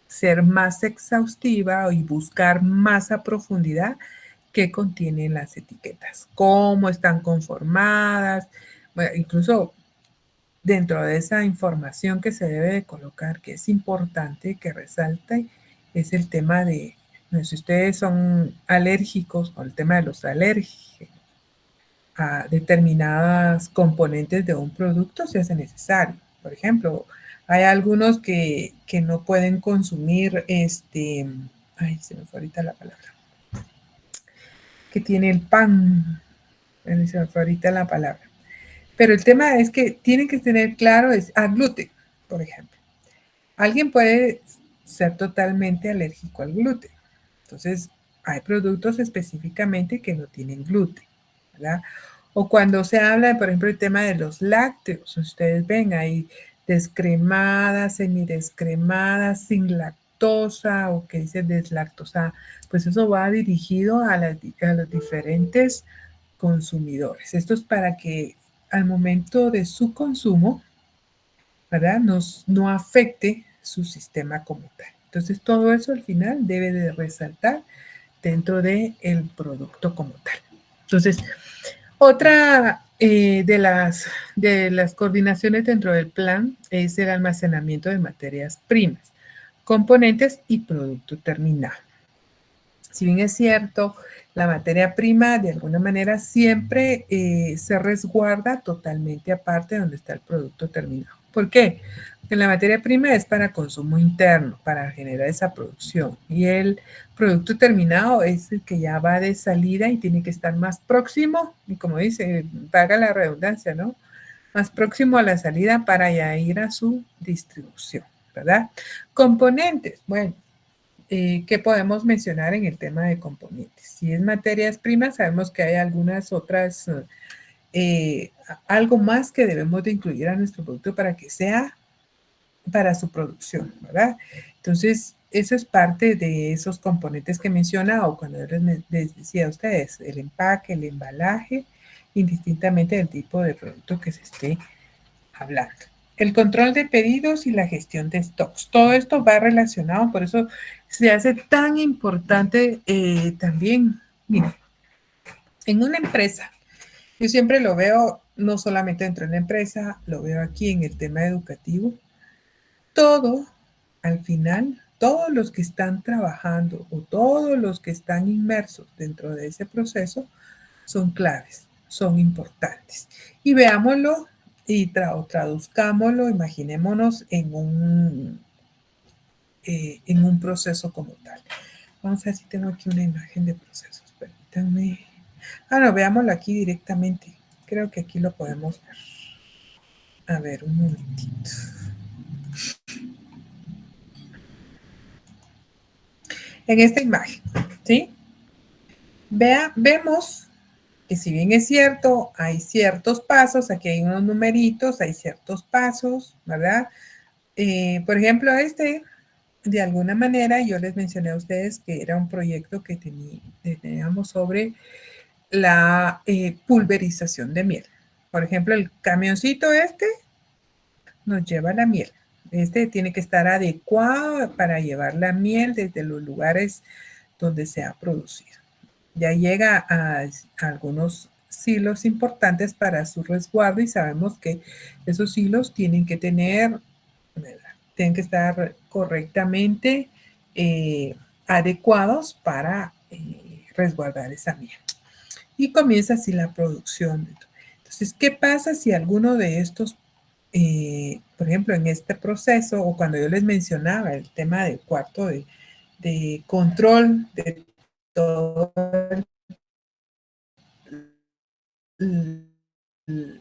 ser más exhaustiva y buscar más a profundidad qué contienen las etiquetas, cómo están conformadas, bueno, incluso dentro de esa información que se debe de colocar, que es importante que resalte, es el tema de, no sé si ustedes son alérgicos o el tema de los alérgenos a determinadas componentes de un producto si hace necesario. Por ejemplo, hay algunos que no pueden consumir ay, se me fue ahorita la palabra, que tiene el pan, se me fue ahorita la palabra. Pero el tema es que tienen que tener claro, es gluten, por ejemplo. Alguien puede ser totalmente alérgico al gluten. Entonces, hay productos específicamente que no tienen gluten, ¿verdad? O cuando se habla, por ejemplo, el tema de los lácteos, ustedes ven ahí descremadas, semidescremadas, sin lactosa o que dice deslactosada, pues eso va dirigido a los diferentes consumidores. Esto es para que al momento de su consumo, ¿verdad? No afecte su sistema como tal. Entonces, todo eso al final debe de resaltar dentro del producto como tal. Entonces, otra de las coordinaciones dentro del plan es el almacenamiento de materias primas, componentes y producto terminado. Si bien es cierto, la materia prima de alguna manera siempre se resguarda totalmente aparte de donde está el producto terminado. ¿Por qué? Porque la materia prima es para consumo interno, para generar esa producción. Y el producto terminado es el que ya va de salida y tiene que estar más próximo, y como dice, valga la redundancia, ¿no? Más próximo a la salida para ya ir a su distribución, ¿verdad? Componentes, bueno. ¿Qué podemos mencionar en el tema de componentes? Si es materias primas, sabemos que hay algunas otras, algo más que debemos de incluir a nuestro producto para que sea para su producción, ¿verdad? Entonces, eso es parte de esos componentes que menciona o cuando les decía a ustedes, el empaque, el embalaje, indistintamente del tipo de producto que se esté hablando. El control de pedidos y la gestión de stocks. Todo esto va relacionado, por eso se hace tan importante también, miren, en una empresa, yo siempre lo veo no solamente dentro de la empresa, lo veo aquí en el tema educativo. Todo, al final, todos los que están trabajando o todos los que están inmersos dentro de ese proceso son claves, son importantes. Y veámoslo y traduzcámoslo, imaginémonos en un proceso como tal. Vamos a ver si tengo aquí una imagen de procesos. Permítanme. No, veámoslo aquí directamente. Creo que aquí lo podemos ver. A ver, un momentito. En esta imagen, ¿sí? Vemos que si bien es cierto, hay ciertos pasos, aquí hay unos numeritos, hay ciertos pasos, ¿verdad? Por ejemplo, de alguna manera, yo les mencioné a ustedes que era un proyecto que teníamos sobre la pulverización de miel. Por ejemplo, el camioncito nos lleva la miel. Tiene que estar adecuado para llevar la miel desde los lugares donde se ha producido. Ya llega a algunos silos importantes para su resguardo y sabemos que esos silos tienen que estar correctamente adecuados para resguardar esa miel. Y comienza así la producción. Entonces, ¿qué pasa si alguno de estos, por ejemplo, en este proceso o cuando yo les mencionaba el tema del cuarto de control de todo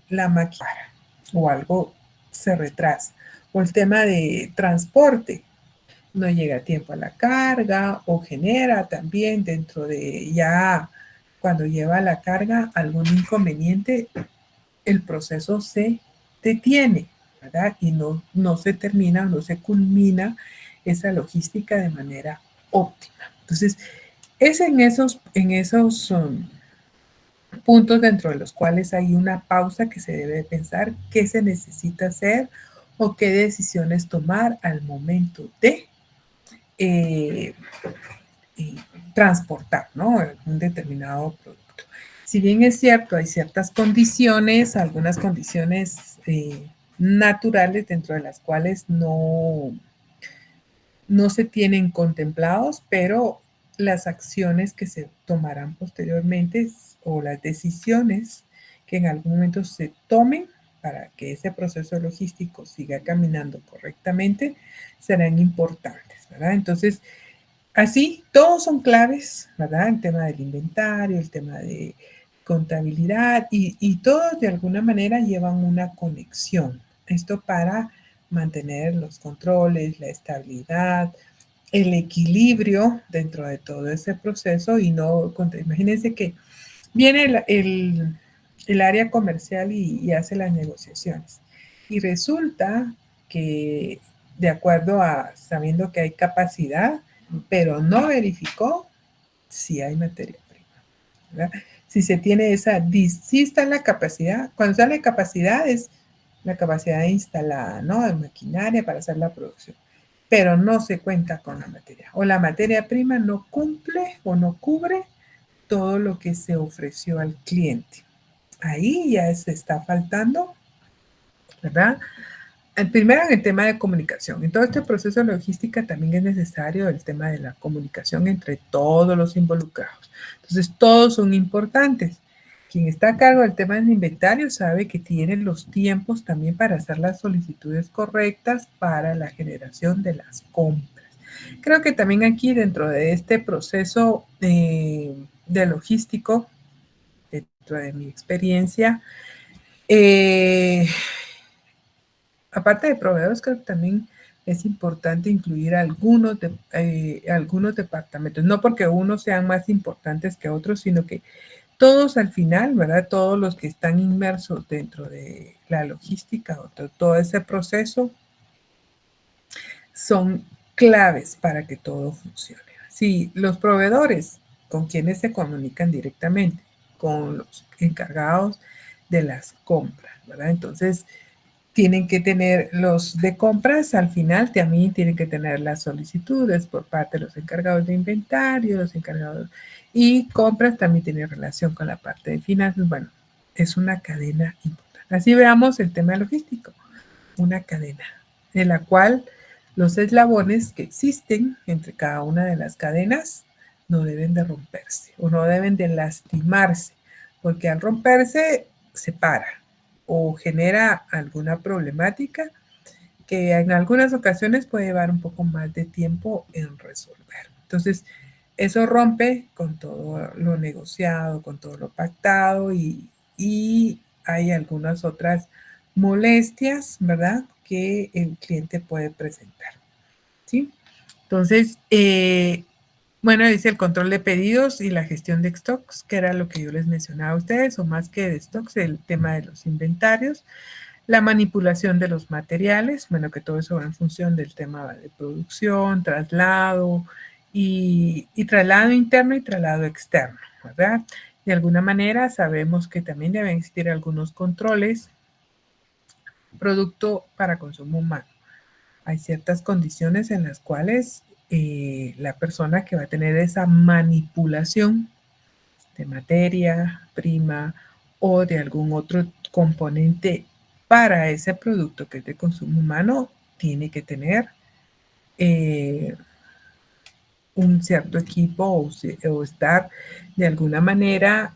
la máquina o algo se retrasa, o el tema de transporte, no llega a tiempo a la carga o genera también dentro de ya cuando lleva la carga algún inconveniente, el proceso se detiene, ¿verdad? Y no se termina, no se culmina esa logística de manera óptima. Entonces, es en esos puntos dentro de los cuales hay una pausa que se debe pensar qué se necesita hacer o qué decisiones tomar al momento de transportar, ¿no? Un determinado producto. Si bien es cierto, hay ciertas condiciones, algunas condiciones naturales dentro de las cuales no se tienen contemplados, pero las acciones que se tomarán posteriormente o las decisiones que en algún momento se tomen para que ese proceso logístico siga caminando correctamente serán importantes, ¿verdad? Entonces, así, todos son claves, ¿verdad? El tema del inventario, el tema de contabilidad y todos de alguna manera llevan una conexión. Esto para mantener los controles, la estabilidad, el equilibrio dentro de todo ese proceso y imagínense que viene el área comercial y hace las negociaciones. Y resulta que de acuerdo sabiendo que hay capacidad, pero no verificó si hay materia prima, ¿verdad? Si se tiene si está la capacidad, cuando sale capacidad es la capacidad instalada, ¿no? De maquinaria para hacer la producción, pero no se cuenta con la materia, o la materia prima no cumple o no cubre todo lo que se ofreció al cliente. Ahí ya se está faltando, ¿verdad? Primero en el tema de comunicación. En todo este proceso de logística también es necesario el tema de la comunicación entre todos los involucrados. Entonces, todos son importantes. Quien está a cargo del tema del inventario sabe que tiene los tiempos también para hacer las solicitudes correctas para la generación de las compras. Creo que también aquí dentro de este proceso de logístico, dentro de mi experiencia, aparte de proveedores, creo que también es importante incluir algunos departamentos, no porque unos sean más importantes que otros, sino que todos al final, ¿verdad? Todos los que están inmersos dentro de la logística o todo ese proceso son claves para que todo funcione. Si los proveedores con quienes se comunican directamente, con los encargados de las compras, ¿verdad? Entonces, tienen que tener los de compras, al final también tienen que tener las solicitudes por parte de los encargados de inventario, los encargados y compras también tienen relación con la parte de finanzas. Bueno, es una cadena importante. Así veamos el tema logístico, una cadena en la cual los eslabones que existen entre cada una de las cadenas no deben de romperse o no deben de lastimarse, porque al romperse se para o genera alguna problemática que en algunas ocasiones puede llevar un poco más de tiempo en resolver. Entonces, eso rompe con todo lo negociado, con todo lo pactado y hay algunas otras molestias, ¿verdad? Que el cliente puede presentar, ¿sí? Entonces, bueno, dice el control de pedidos y la gestión de stocks, que era lo que yo les mencionaba a ustedes, o más que de stocks, el tema de los inventarios, la manipulación de los materiales, bueno, que todo eso va en función del tema de producción, traslado y traslado interno y traslado externo, ¿verdad? De alguna manera sabemos que también deben existir algunos controles producto para consumo humano. Hay ciertas condiciones en las cuales la persona que va a tener esa manipulación de materia prima o de algún otro componente para ese producto que es de consumo humano tiene que tener un cierto equipo o estar de alguna manera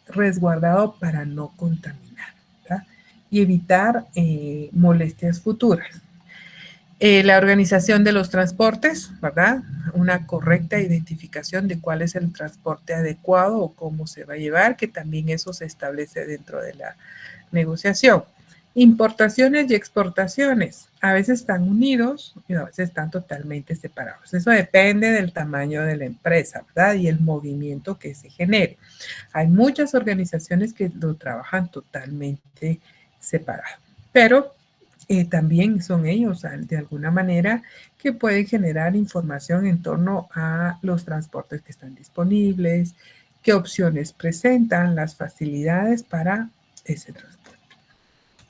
resguardado para no contaminar, ¿verdad? Y evitar molestias futuras. La organización de los transportes, ¿verdad? Una correcta identificación de cuál es el transporte adecuado o cómo se va a llevar, que también eso se establece dentro de la negociación. Importaciones y exportaciones, a veces están unidos y a veces están totalmente separados. Eso depende del tamaño de la empresa, ¿verdad? Y el movimiento que se genere. Hay muchas organizaciones que lo trabajan totalmente separado, pero también son ellos de alguna manera que pueden generar información en torno a los transportes que están disponibles, qué opciones presentan, las facilidades para ese transporte.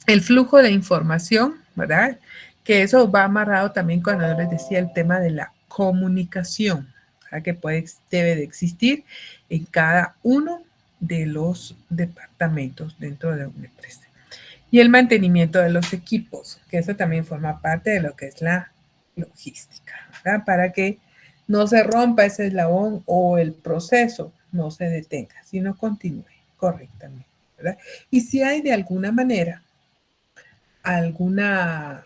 El flujo de información, ¿verdad? Que eso va amarrado también cuando yo les decía el tema de la comunicación, ¿verdad? Que debe de existir en cada uno de los departamentos dentro de una empresa. Y el mantenimiento de los equipos, que eso también forma parte de lo que es la logística, ¿verdad? Para que no se rompa ese eslabón o el proceso no se detenga, sino continúe correctamente, ¿verdad? Y si hay de alguna manera alguna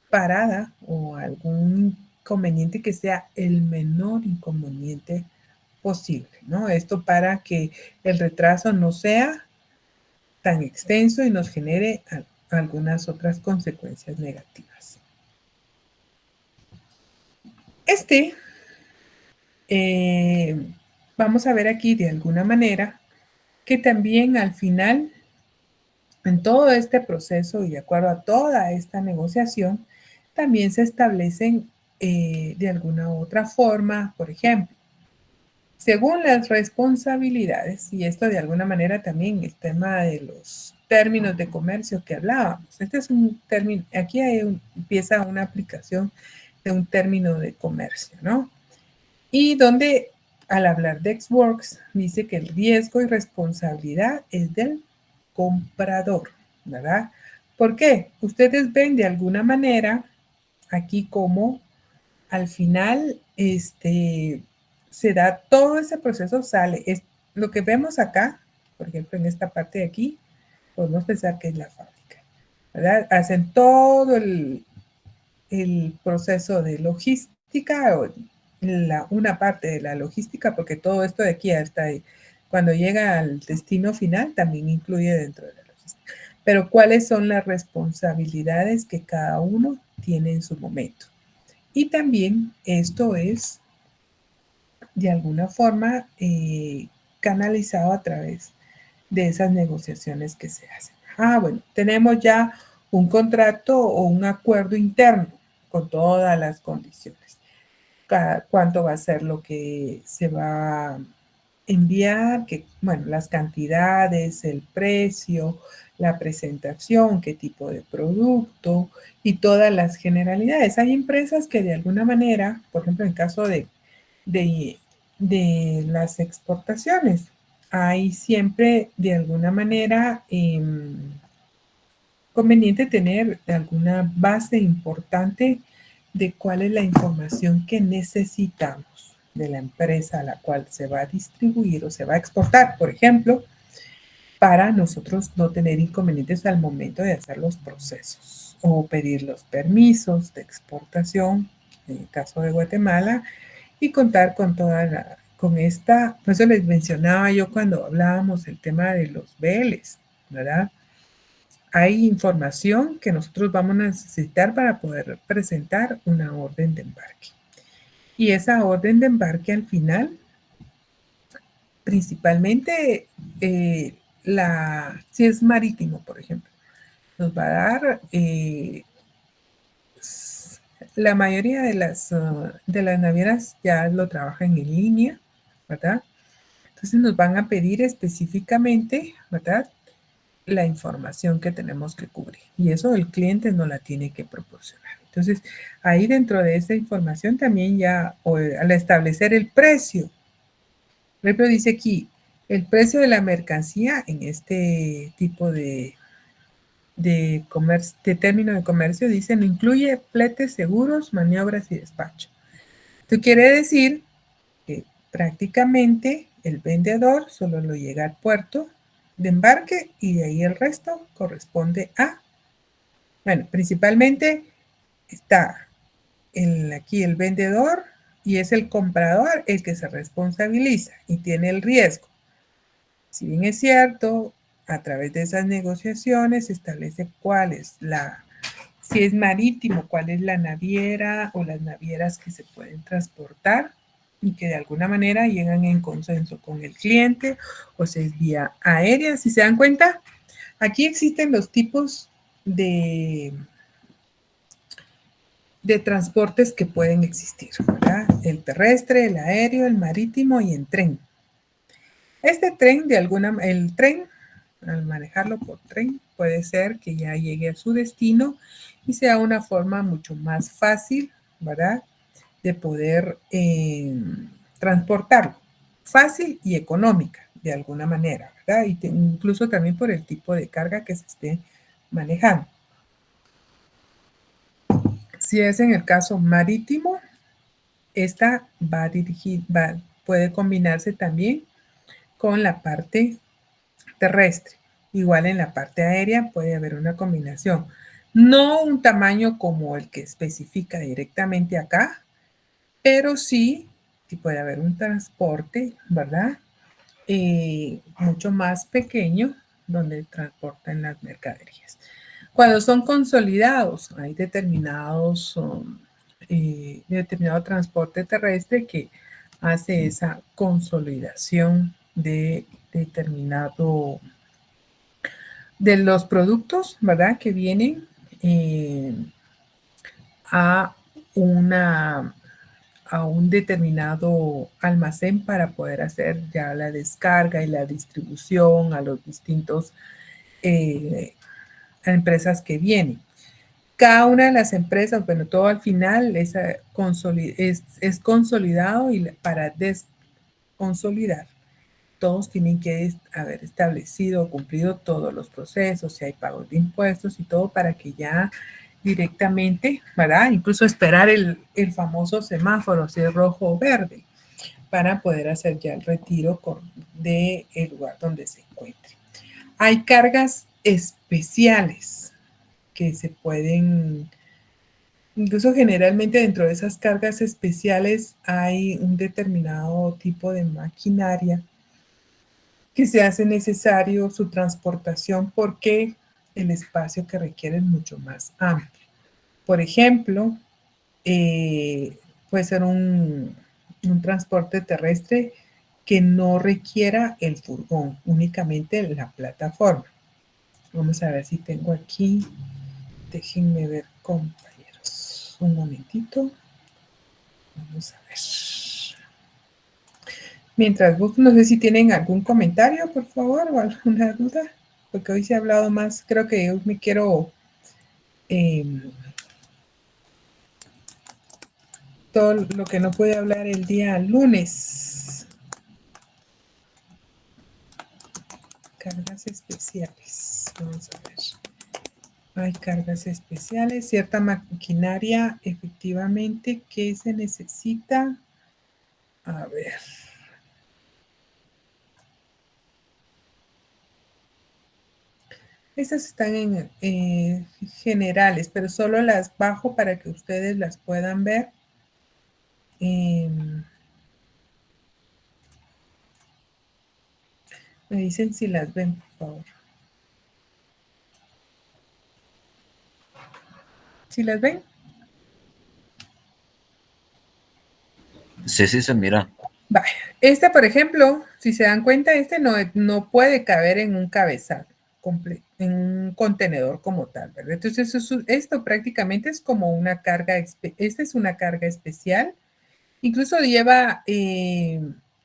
parada o algún inconveniente que sea el menor inconveniente posible, ¿no? Esto para que el retraso no sea tan extenso y nos genere algunas otras consecuencias negativas. Vamos a ver aquí de alguna manera que también al final, en todo este proceso y de acuerdo a toda esta negociación, también se establecen de alguna u otra forma, por ejemplo, según las responsabilidades, y esto de alguna manera también el tema de los términos de comercio que hablábamos. Este es un término, aquí empieza una aplicación de un término de comercio, ¿no? Y donde al hablar de Ex-Works dice que el riesgo y responsabilidad es del comprador, ¿verdad? ¿Por qué? Ustedes ven de alguna manera aquí como al final se da todo ese proceso, sale. Lo que vemos acá, por ejemplo, en esta parte de aquí, podemos pensar que es la fábrica, ¿verdad? Hacen todo el proceso de logística, o una parte de la logística, porque todo esto de aquí hasta ahí, cuando llega al destino final, también incluye dentro de la logística. Pero ¿cuáles son las responsabilidades que cada uno tiene en su momento? Y también esto es de alguna forma canalizado a través de esas negociaciones que se hacen. Bueno, tenemos ya un contrato o un acuerdo interno con todas las condiciones. Cuánto va a ser lo que se va a enviar, las cantidades, el precio, la presentación, qué tipo de producto y todas las generalidades. Hay empresas que de alguna manera, por ejemplo, en caso de las exportaciones, hay siempre de alguna manera conveniente tener alguna base importante de cuál es la información que necesitamos de la empresa a la cual se va a distribuir o se va a exportar, por ejemplo, para nosotros no tener inconvenientes al momento de hacer los procesos o pedir los permisos de exportación, en el caso de Guatemala, y contar con con esta, por eso les mencionaba yo cuando hablábamos el tema de los BLs, ¿verdad? Hay información que nosotros vamos a necesitar para poder presentar una orden de embarque. Y esa orden de embarque al final, principalmente si es marítimo, por ejemplo, nos va a dar la mayoría de las navieras ya lo trabajan en línea, ¿verdad? Entonces nos van a pedir específicamente, ¿verdad? La información que tenemos que cubrir. Y eso el cliente no la tiene que proporcionar. Entonces, ahí dentro de esa información también ya, al establecer el precio, por ejemplo, dice aquí, el precio de la mercancía en este tipo de término de comercio, dice, no incluye fletes, seguros, maniobras y despacho. Esto quiere decir que prácticamente el vendedor solo lo llega al puerto de embarque y de ahí el resto corresponde bueno, principalmente está aquí el vendedor y es el comprador el que se responsabiliza y tiene el riesgo. Si bien es cierto, a través de esas negociaciones se establece si es marítimo, cuál es la naviera o las navieras que se pueden transportar y que de alguna manera llegan en consenso con el cliente, o si es vía aérea. Si se dan cuenta, aquí existen los tipos de transportes que pueden existir, ¿verdad? El terrestre, el aéreo, el marítimo y el tren. El tren, al manejarlo por tren, puede ser que ya llegue a su destino y sea una forma mucho más fácil, ¿verdad? De poder transportarlo. Fácil y económica, de alguna manera, ¿verdad? Incluso también por el tipo de carga que se esté manejando. Si es en el caso marítimo, esta puede combinarse también con la parte terrestre. Igual en la parte aérea puede haber una combinación. No un tamaño como el que especifica directamente acá, pero sí puede haber un transporte, ¿verdad? Mucho más pequeño donde transportan las mercaderías. Cuando son consolidados, hay determinado transporte terrestre que hace esa consolidación de los productos, ¿verdad? Que vienen a un determinado almacén para poder hacer ya la descarga y la distribución a los distintos empresas que vienen. Cada una de las empresas, bueno, todo al final es consolidado y para desconsolidar, todos tienen que haber establecido o cumplido todos los procesos, si hay pagos de impuestos y todo para que ya directamente, ¿verdad? Incluso esperar el famoso semáforo, si es rojo o verde, para poder hacer ya el retiro del lugar donde se encuentre. Hay cargas especiales que se pueden, incluso generalmente dentro de esas cargas especiales hay un determinado tipo de maquinaria que se hace necesario su transportación porque el espacio que requiere es mucho más amplio. Por ejemplo, puede ser un transporte terrestre que no requiera el furgón, únicamente la plataforma. Vamos a ver si tengo aquí. Déjenme ver, compañeros. Un momentito. Vamos a ver. Mientras busco, no sé si tienen algún comentario, por favor, o alguna duda, porque hoy se ha hablado más. Creo que yo me quiero todo lo que no pude hablar el día lunes. cargas especiales. Vamos a ver. Hay cargas especiales, cierta maquinaria efectivamente que se necesita. A ver. Estas están en generales, pero solo las bajo para que ustedes las puedan ver. Me dicen si las ven, por favor. ¿Sí las ven? Sí, se mira. Vale. Este, por ejemplo, si se dan cuenta, este no puede caber en un cabezal completo, en un contenedor como tal, ¿verdad? Entonces, esto prácticamente es como una carga, esta es una carga especial. Incluso lleva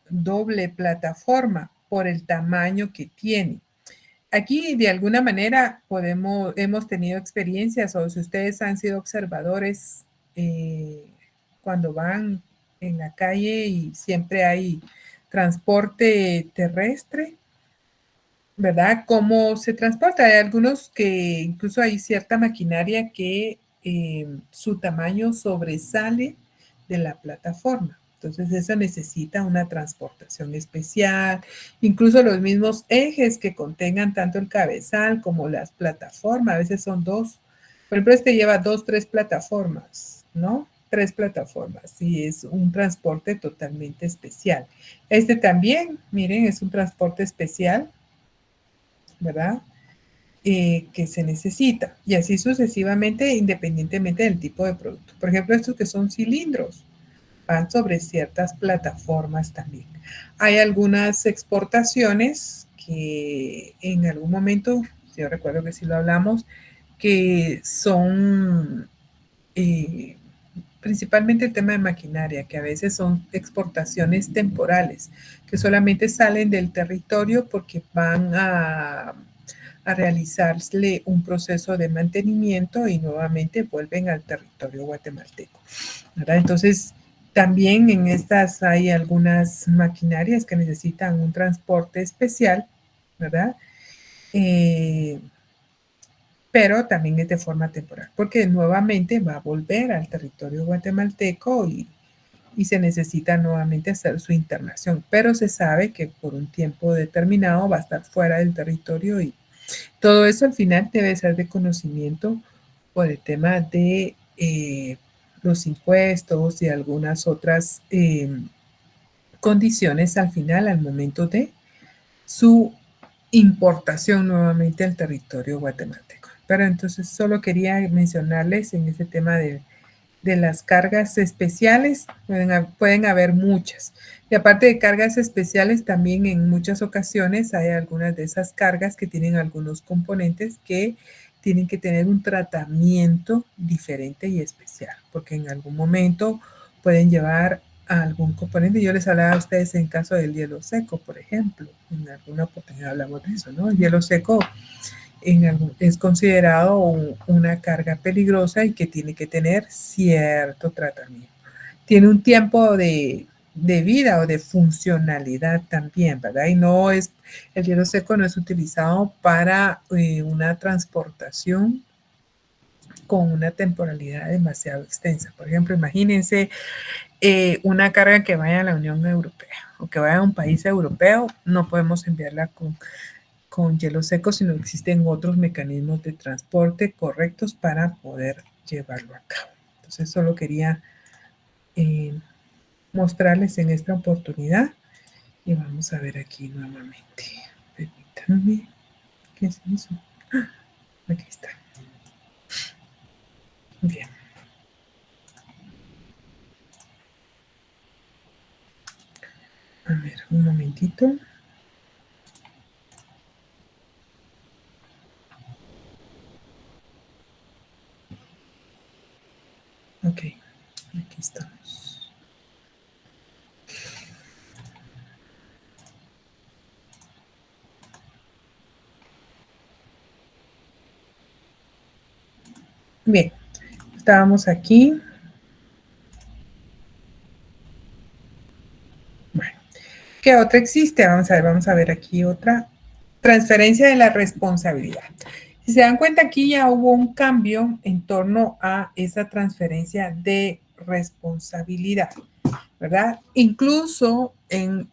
doble plataforma por el tamaño que tiene. Aquí, de alguna manera, hemos tenido experiencias, o si ustedes han sido observadores cuando van en la calle y siempre hay transporte terrestre, ¿verdad? ¿Cómo se transporta? Hay algunos que incluso hay cierta maquinaria que su tamaño sobresale de la plataforma. Entonces, eso necesita una transportación especial. Incluso los mismos ejes que contengan tanto el cabezal como las plataformas, a veces son dos. Por ejemplo, este lleva 2, 3 plataformas, ¿no? 3 plataformas y es un transporte totalmente especial. Este también, miren, es un transporte especial, ¿verdad? Que se necesita. Y así sucesivamente, independientemente del tipo de producto. Por ejemplo, estos que son cilindros van sobre ciertas plataformas también. Hay algunas exportaciones que en algún momento, yo recuerdo que sí lo hablamos, que son principalmente el tema de maquinaria, que a veces son exportaciones temporales, que solamente salen del territorio porque van a realizarle un proceso de mantenimiento y nuevamente vuelven al territorio guatemalteco, ¿verdad? Entonces, también en estas hay algunas maquinarias que necesitan un transporte especial, ¿verdad? Pero también es de forma temporal, porque nuevamente va a volver al territorio guatemalteco y se necesita nuevamente hacer su internación, pero se sabe que por un tiempo determinado va a estar fuera del territorio y todo eso al final debe ser de conocimiento por el tema de los impuestos y algunas otras condiciones al final, al momento de su importación nuevamente al territorio guatemalteco. Pero entonces solo quería mencionarles en ese tema de las cargas especiales, pueden haber muchas. Y aparte de cargas especiales, también en muchas ocasiones hay algunas de esas cargas que tienen algunos componentes que tienen que tener un tratamiento diferente y especial, porque en algún momento pueden llevar a algún componente. Yo les hablaba a ustedes en caso del hielo seco, por ejemplo. En alguna oportunidad hablamos de eso, ¿no? El hielo seco es considerado una carga peligrosa y que tiene que tener cierto tratamiento. Tiene un tiempo de vida o de funcionalidad también, ¿verdad? Y no es, el hielo seco no es utilizado para una transportación con una temporalidad demasiado extensa. Por ejemplo, imagínense una carga que vaya a la Unión Europea o que vaya a un país europeo, no podemos enviarla con hielo seco, sino existen otros mecanismos de transporte correctos para poder llevarlo a cabo. Entonces, solo quería mostrarles en esta oportunidad y vamos a ver aquí nuevamente. Permítanme. ¿Qué es eso? Aquí está. Bien. A ver, un momentito. Ok, aquí estamos. Bien, estábamos aquí. Bueno, ¿qué otra existe? Vamos a ver aquí otra. transferencia de la responsabilidad. Si se dan cuenta, aquí ya hubo un cambio en torno a esa transferencia de responsabilidad, ¿verdad? Incluso en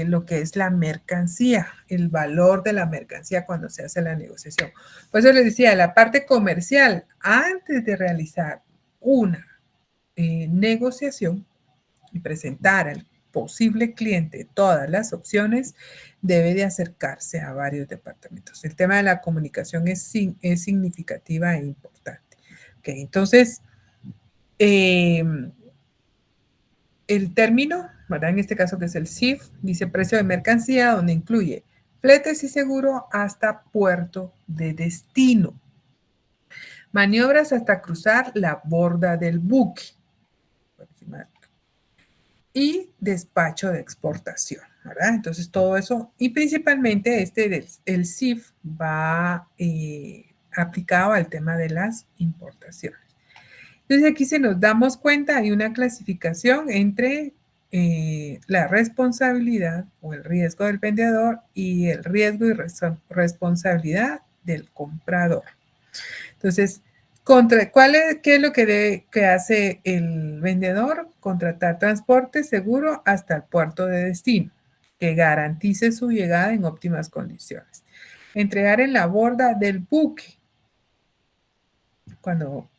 lo que es la mercancía, el valor de la mercancía cuando se hace la negociación. Por eso les decía, la parte comercial, antes de realizar una negociación y presentar al posible cliente todas las opciones, debe de acercarse a varios departamentos. El tema de la comunicación es significativa e importante. Okay, entonces, el término, ¿verdad? En este caso que es el CIF, dice precio de mercancía, donde incluye fletes y seguro hasta puerto de destino. Maniobras hasta cruzar la borda del buque. Y despacho de exportación, ¿verdad? Entonces todo eso, y principalmente el CIF va aplicado al tema de las importaciones. Entonces aquí se nos damos cuenta, hay una clasificación entre la responsabilidad o el riesgo del vendedor y el riesgo y responsabilidad del comprador. Entonces, ¿qué es lo que hace el vendedor? Contratar transporte seguro hasta el puerto de destino, que garantice su llegada en óptimas condiciones. Entregar en la borda del buque, cuando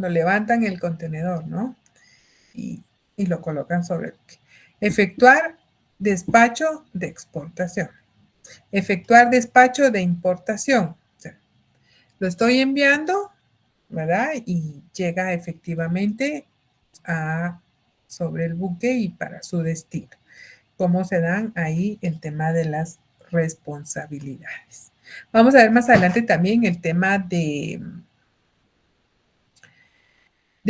levantan el contenedor, ¿no? Y lo colocan sobre el buque. Efectuar despacho de exportación. Efectuar despacho de importación. O sea, lo estoy enviando, ¿verdad? Y llega efectivamente sobre el buque y para su destino. ¿Cómo se dan ahí el tema de las responsabilidades? Vamos a ver más adelante también el tema de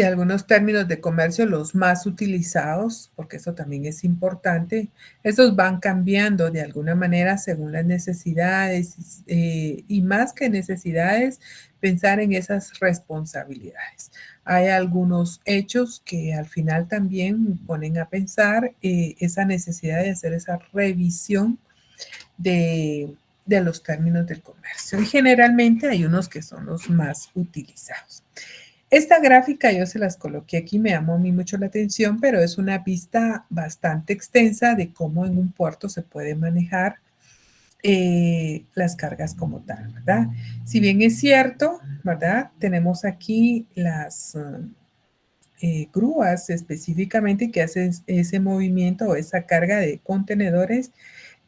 algunos términos de comercio, los más utilizados, porque eso también es importante. Esos van cambiando de alguna manera según las necesidades y más que necesidades, pensar en esas responsabilidades. Hay algunos hechos que al final también ponen a pensar esa necesidad de hacer esa revisión de los términos del comercio. Y generalmente hay unos que son los más utilizados. Esta gráfica yo se las coloqué aquí, me llamó a mí mucho la atención, pero es una vista bastante extensa de cómo en un puerto se puede manejar las cargas como tal, ¿verdad? Si bien es cierto, ¿verdad? Tenemos aquí las grúas específicamente que hacen ese movimiento o esa carga de contenedores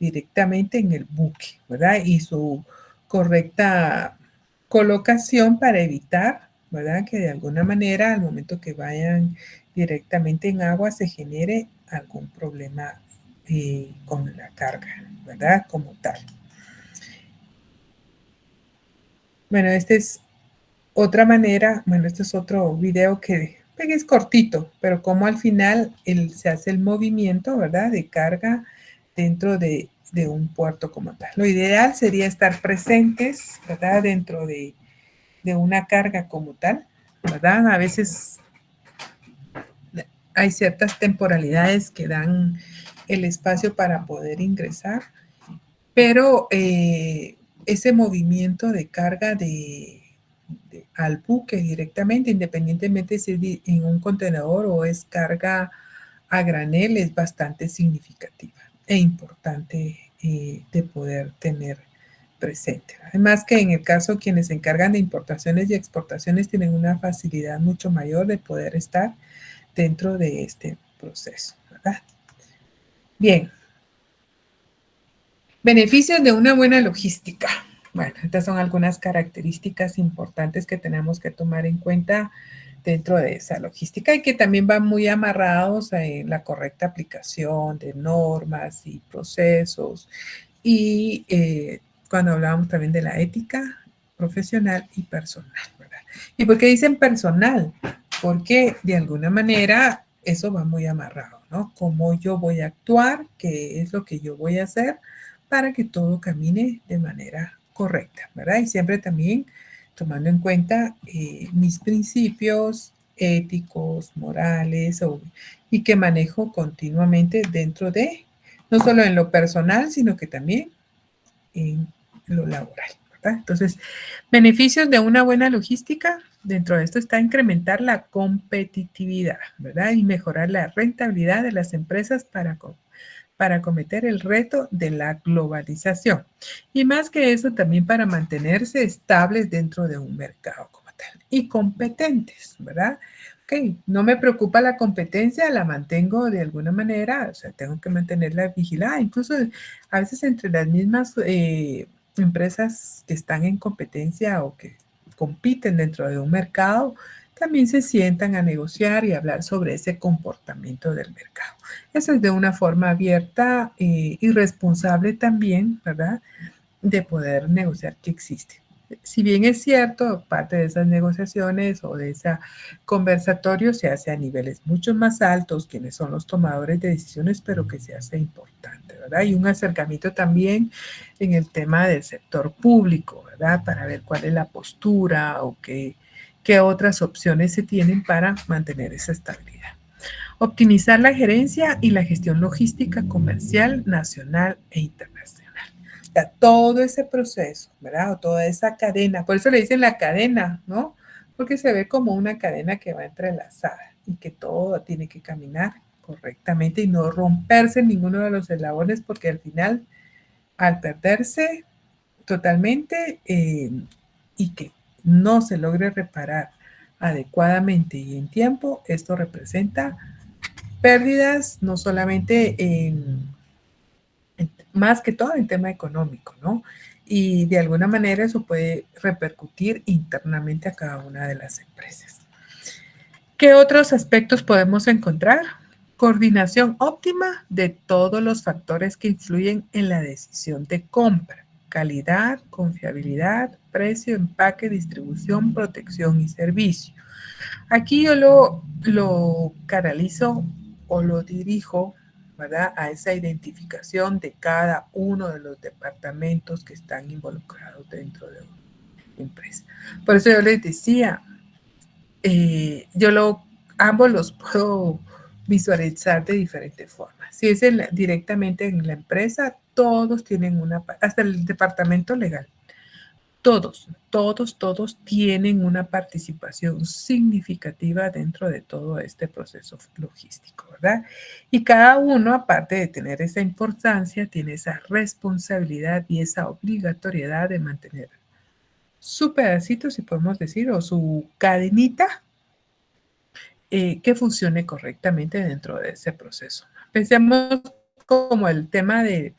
directamente en el buque, ¿verdad? Y su correcta colocación para evitar, ¿verdad? Que de alguna manera al momento que vayan directamente en agua se genere algún problema con la carga, ¿verdad? Como tal. Bueno, esta es otra manera, bueno, este es otro video que es cortito, pero como al final se hace el movimiento, ¿verdad? De carga dentro de un puerto como tal. Lo ideal sería estar presentes, ¿verdad? Dentro de una carga como tal, ¿verdad? A veces hay ciertas temporalidades que dan el espacio para poder ingresar, pero ese movimiento de carga al buque directamente, independientemente si es en un contenedor o es carga a granel, es bastante significativa e importante de poder tener presente. Además que en el caso quienes se encargan de importaciones y exportaciones tienen una facilidad mucho mayor de poder estar dentro de este proceso, ¿verdad? Bien. Beneficios de una buena logística. Bueno, estas son algunas características importantes que tenemos que tomar en cuenta dentro de esa logística y que también van muy amarrados en la correcta aplicación de normas y procesos y cuando hablábamos también de la ética profesional y personal, ¿verdad? ¿Y por qué dicen personal? Porque de alguna manera eso va muy amarrado, ¿no? Cómo yo voy a actuar, qué es lo que yo voy a hacer para que todo camine de manera correcta, ¿verdad? Y siempre también tomando en cuenta mis principios éticos, morales y que manejo continuamente dentro de, no solo en lo personal, sino que también en lo laboral, ¿verdad? Entonces, beneficios de una buena logística, dentro de esto está incrementar la competitividad, ¿verdad? Y mejorar la rentabilidad de las empresas para acometer el reto de la globalización. Y más que eso, también para mantenerse estables dentro de un mercado como tal y competentes, ¿verdad? Ok, no me preocupa la competencia, la mantengo de alguna manera, o sea, tengo que mantenerla vigilada, incluso a veces entre las mismas empresas que están en competencia o que compiten dentro de un mercado, también se sientan a negociar y hablar sobre ese comportamiento del mercado. Eso es de una forma abierta y responsable también, ¿verdad? De poder negociar que existe. Si bien es cierto, parte de esas negociaciones o de ese conversatorio se hace a niveles mucho más altos, quienes son los tomadores de decisiones, pero que se hace importante, ¿verdad? Y un acercamiento también en el tema del sector público, ¿verdad? Para ver cuál es la postura o qué otras opciones se tienen para mantener esa estabilidad. Optimizar la gerencia y la gestión logística comercial nacional e internacional. Todo ese proceso, ¿verdad? O toda esa cadena, por eso le dicen la cadena, ¿no? Porque se ve como una cadena que va entrelazada y que todo tiene que caminar correctamente y no romperse en ninguno de los eslabones porque al final, al perderse totalmente y que no se logre reparar adecuadamente y en tiempo, esto representa pérdidas no solamente más que todo en tema económico, ¿no? Y de alguna manera eso puede repercutir internamente a cada una de las empresas. ¿Qué otros aspectos podemos encontrar? Coordinación óptima de todos los factores que influyen en la decisión de compra. Calidad, confiabilidad, precio, empaque, distribución, protección y servicio. Aquí yo lo canalizo o lo dirijo, ¿verdad? A esa identificación de cada uno de los departamentos que están involucrados dentro de una empresa. Por eso yo les decía, ambos los puedo visualizar de diferentes formas. Si es directamente en la empresa, todos tienen hasta el departamento legal. Todos tienen una participación significativa dentro de todo este proceso logístico, ¿verdad? Y cada uno, aparte de tener esa importancia, tiene esa responsabilidad y esa obligatoriedad de mantener su pedacito, si podemos decir, o su cadenita que funcione correctamente dentro de ese proceso. Pensemos como el tema de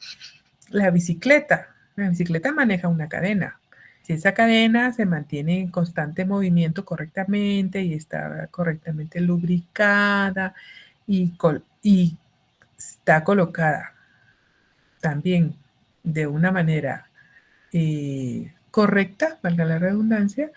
la bicicleta. La bicicleta maneja una cadena. Si esa cadena se mantiene en constante movimiento correctamente y está correctamente lubricada y está colocada también de una manera correcta, valga la redundancia,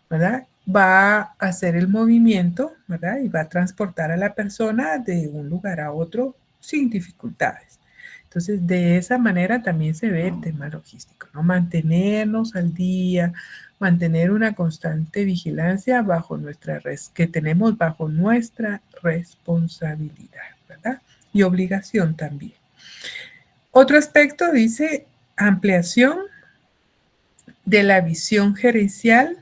¿verdad? Va a hacer el movimiento, ¿verdad? Y va a transportar a la persona de un lugar a otro sin dificultades. Entonces, de esa manera también se ve el tema logístico, ¿no? Mantenernos al día, mantener una constante vigilancia que tenemos bajo nuestra responsabilidad, ¿verdad? Y obligación también. Otro aspecto dice ampliación de la visión gerencial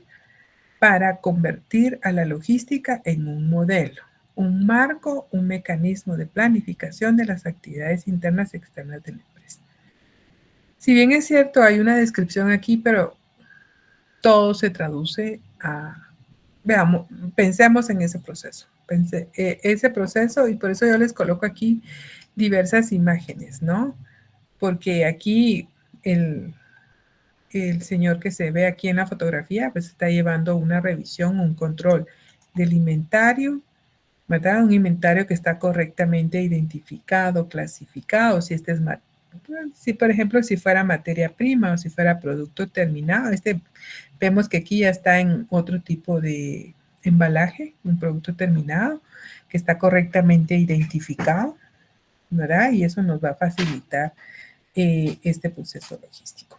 para convertir a la logística en un modelo, un marco, un mecanismo de planificación de las actividades internas y externas de la empresa. Si bien es cierto, hay una descripción aquí, pero todo se traduce veamos, pensemos en ese proceso. Ese proceso, y por eso yo les coloco aquí diversas imágenes, ¿no? Porque aquí el señor que se ve aquí en la fotografía, pues está llevando una revisión, un control del inventario, ¿verdad? Un inventario que está correctamente identificado, clasificado, si por ejemplo, si fuera materia prima o si fuera producto terminado, vemos que aquí ya está en otro tipo de embalaje, un producto terminado, que está correctamente identificado, ¿verdad? Y eso nos va a facilitar este proceso logístico.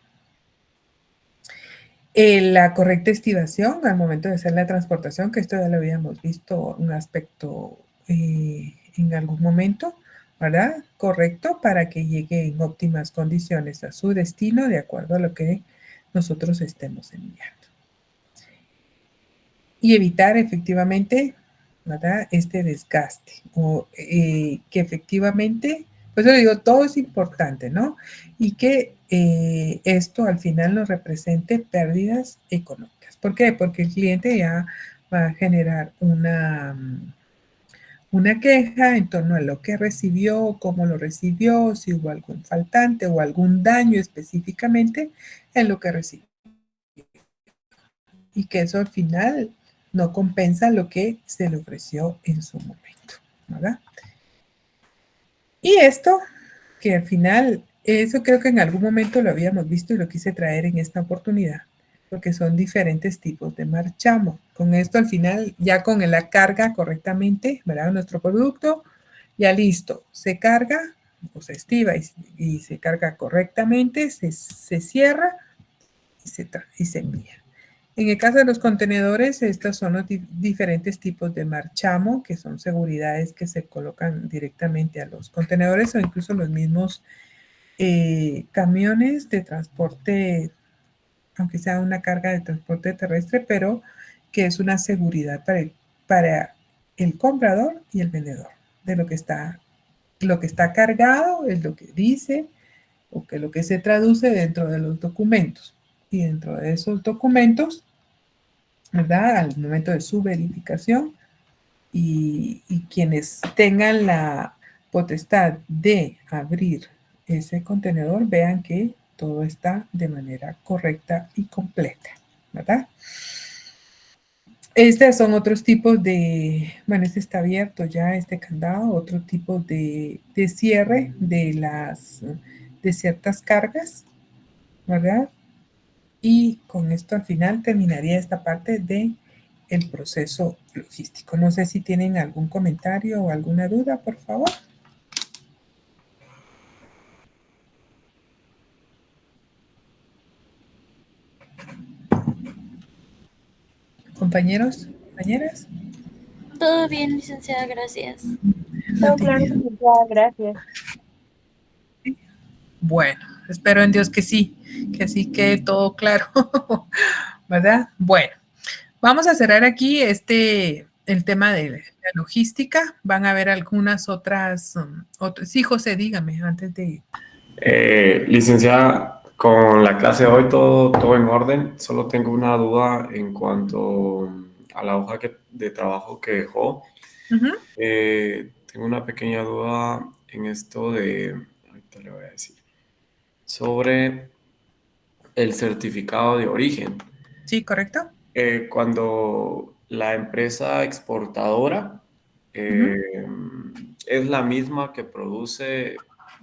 La correcta estivación al momento de hacer la transportación, que esto ya lo habíamos visto un aspecto en algún momento, ¿verdad? Correcto para que llegue en óptimas condiciones a su destino de acuerdo a lo que nosotros estemos enviando. Y evitar efectivamente, ¿verdad?, este desgaste, o que efectivamente, pues yo le digo, todo es importante, ¿no? Y que esto al final nos represente pérdidas económicas. ¿Por qué? Porque el cliente ya va a generar una queja en torno a lo que recibió, cómo lo recibió, si hubo algún faltante o algún daño específicamente en lo que recibió. Y que eso al final no compensa lo que se le ofreció en su momento, ¿verdad? Y esto, que al final, eso creo que en algún momento lo habíamos visto y lo quise traer en esta oportunidad, porque son diferentes tipos de marchamo. Con esto al final, ya con la carga correctamente, ¿verdad?, nuestro producto, ya listo, se carga o se estiva y se carga correctamente, se cierra y se envía. En el caso de los contenedores, estos son los diferentes tipos de marchamo, que son seguridades que se colocan directamente a los contenedores o incluso los mismos camiones de transporte, aunque sea una carga de transporte terrestre, pero que es una seguridad para el comprador y el vendedor de lo que está cargado, es lo que dice o que lo que se traduce dentro de los documentos. Y dentro de esos documentos, ¿verdad?, al momento de su verificación, y quienes tengan la potestad de abrir ese contenedor vean que todo está de manera correcta y completa, ¿verdad? Estos son otros tipos de, bueno, este está abierto ya, este candado, otro tipo de cierre de ciertas cargas, ¿verdad? Y con esto al final terminaría esta parte de el proceso logístico. No sé si tienen algún comentario o alguna duda, por favor. Compañeros, compañeras. Todo bien, licenciada, gracias. Todo claro, licenciada, gracias. Bueno, espero en Dios que sí, que así quede todo claro, ¿verdad? Bueno, vamos a cerrar aquí el tema de la logística. Van a haber algunas otras. Sí, José, dígame antes de ir. Licenciada, con la clase de hoy todo en orden. Solo tengo una duda en cuanto a la hoja de trabajo que dejó. Tengo una pequeña duda en esto ahorita le voy a decir, sobre el certificado de origen. Sí, correcto. Cuando la empresa exportadora es la misma que produce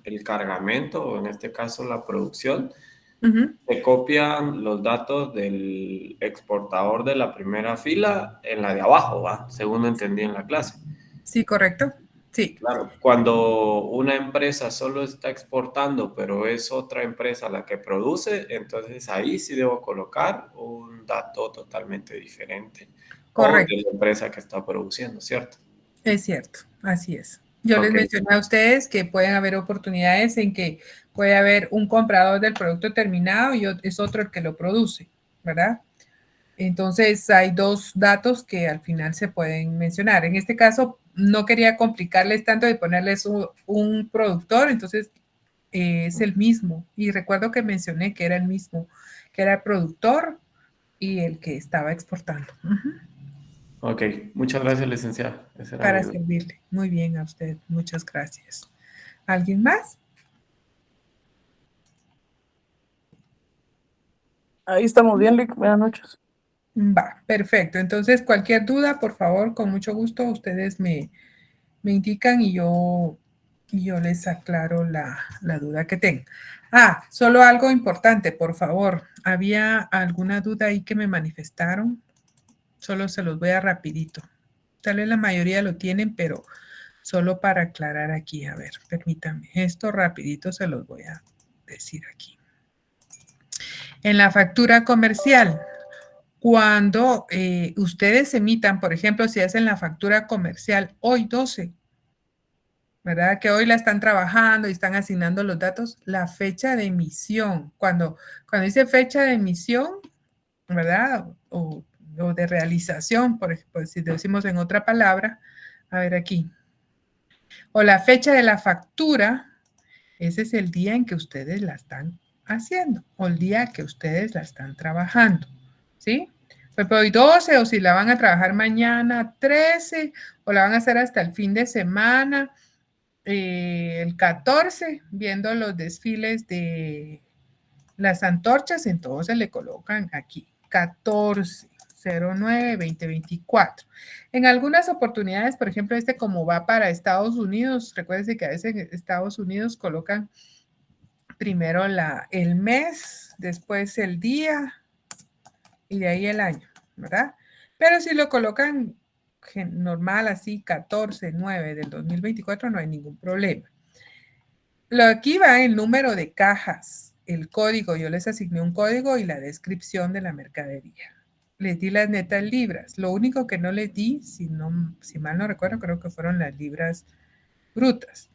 el cargamento, o en este caso la producción, se copian los datos del exportador de la primera fila en la de abajo, ¿va? Según entendí en la clase. Sí, correcto. Sí. Claro, cuando una empresa solo está exportando, pero es otra empresa la que produce, entonces ahí sí debo colocar un dato totalmente diferente. Correcto. O de la empresa que está produciendo, ¿cierto? Es cierto, así es. Yo les mencioné a ustedes que pueden haber oportunidades en que puede haber un comprador del producto terminado y es otro el que lo produce, ¿verdad? Entonces hay dos datos que al final se pueden mencionar. En este caso, no quería complicarles tanto de ponerles un productor, entonces es el mismo. Y recuerdo que mencioné que era el mismo, que era el productor y el que estaba exportando. Ok, muchas gracias, licenciada. Para servirle. Muy bien a usted, muchas gracias. ¿Alguien más? Ahí estamos bien, Lick. Buenas noches. Va, perfecto. Entonces, cualquier duda, por favor, con mucho gusto, ustedes me indican y yo les aclaro la duda que tengan. Solo algo importante, por favor. ¿Había alguna duda ahí que me manifestaron? Solo se los voy a rapidito. Tal vez la mayoría lo tienen, pero solo para aclarar aquí. A ver, permítanme. Esto rapidito se los voy a decir aquí. En la factura comercial, cuando ustedes emitan, por ejemplo, si hacen la factura comercial hoy 12, ¿verdad? Que hoy la están trabajando y están asignando los datos, la fecha de emisión. Cuando dice fecha de emisión, ¿verdad? O de realización, por ejemplo, si decimos en otra palabra, a ver aquí. O la fecha de la factura, ese es el día en que ustedes la están haciendo o el día que ustedes la están trabajando, ¿sí? Pues hoy 12 o si la van a trabajar mañana 13 o la van a hacer hasta el fin de semana, el 14, viendo los desfiles de las antorchas, entonces le colocan aquí 14. 09-2024. En algunas oportunidades, por ejemplo, como va para Estados Unidos, recuérdense que a veces en Estados Unidos colocan primero el mes, después el día y de ahí el año, ¿verdad? Pero si lo colocan normal así, 14-9 del 2024, no hay ningún problema. Aquí va el número de cajas, el código, yo les asigné un código y la descripción de la mercadería. Les di las netas libras. Lo único que no les di, si mal no recuerdo, creo que fueron las libras brutas.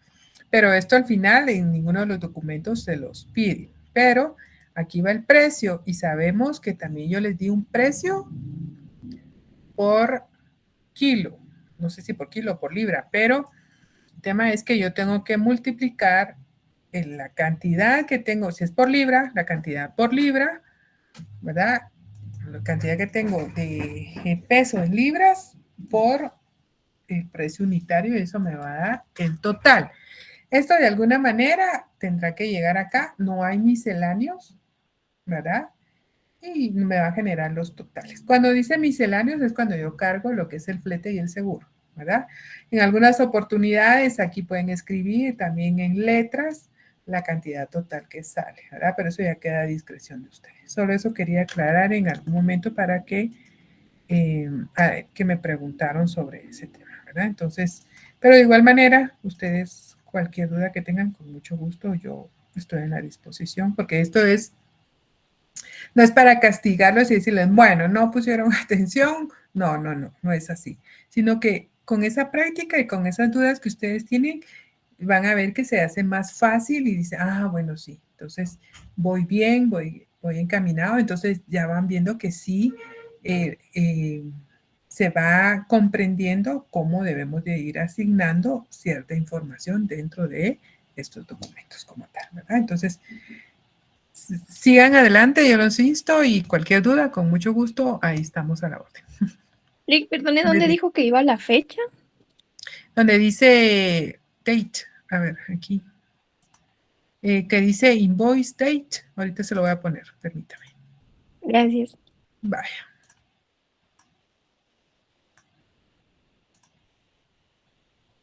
Pero esto al final en ninguno de los documentos se los pide. Pero aquí va el precio y sabemos que también yo les di un precio por kilo. No sé si por kilo o por libra, pero el tema es que yo tengo que multiplicar la cantidad que tengo, si es por libra, la cantidad por libra, ¿verdad? La cantidad que tengo de peso en libras por el precio unitario y eso me va a dar el total. Esto de alguna manera tendrá que llegar acá, no hay misceláneos, ¿verdad? Y me va a generar los totales. Cuando dice misceláneos es cuando yo cargo lo que es el flete y el seguro, ¿verdad? En algunas oportunidades aquí pueden escribir también en letras la cantidad total que sale, ¿verdad? Pero eso ya queda a discreción de ustedes. Solo eso quería aclarar en algún momento para que me preguntaron sobre ese tema, ¿verdad? Entonces, pero de igual manera, ustedes cualquier duda que tengan, con mucho gusto, yo estoy en la disposición, porque esto no es para castigarlos y decirles, bueno, no pusieron atención, no es así, sino que con esa práctica y con esas dudas que ustedes tienen, van a ver que se hace más fácil y dicen, bueno, sí, entonces voy bien, voy encaminado, entonces ya van viendo que sí se va comprendiendo cómo debemos de ir asignando cierta información dentro de estos documentos como tal, ¿verdad? Entonces, sigan adelante, yo los insto y cualquier duda, con mucho gusto, ahí estamos a la orden. Rick, perdone, ¿dónde dijo que iba la fecha? Donde dice date, a ver, aquí, que dice invoice date, ahorita se lo voy a poner, permítame. Gracias. Vaya.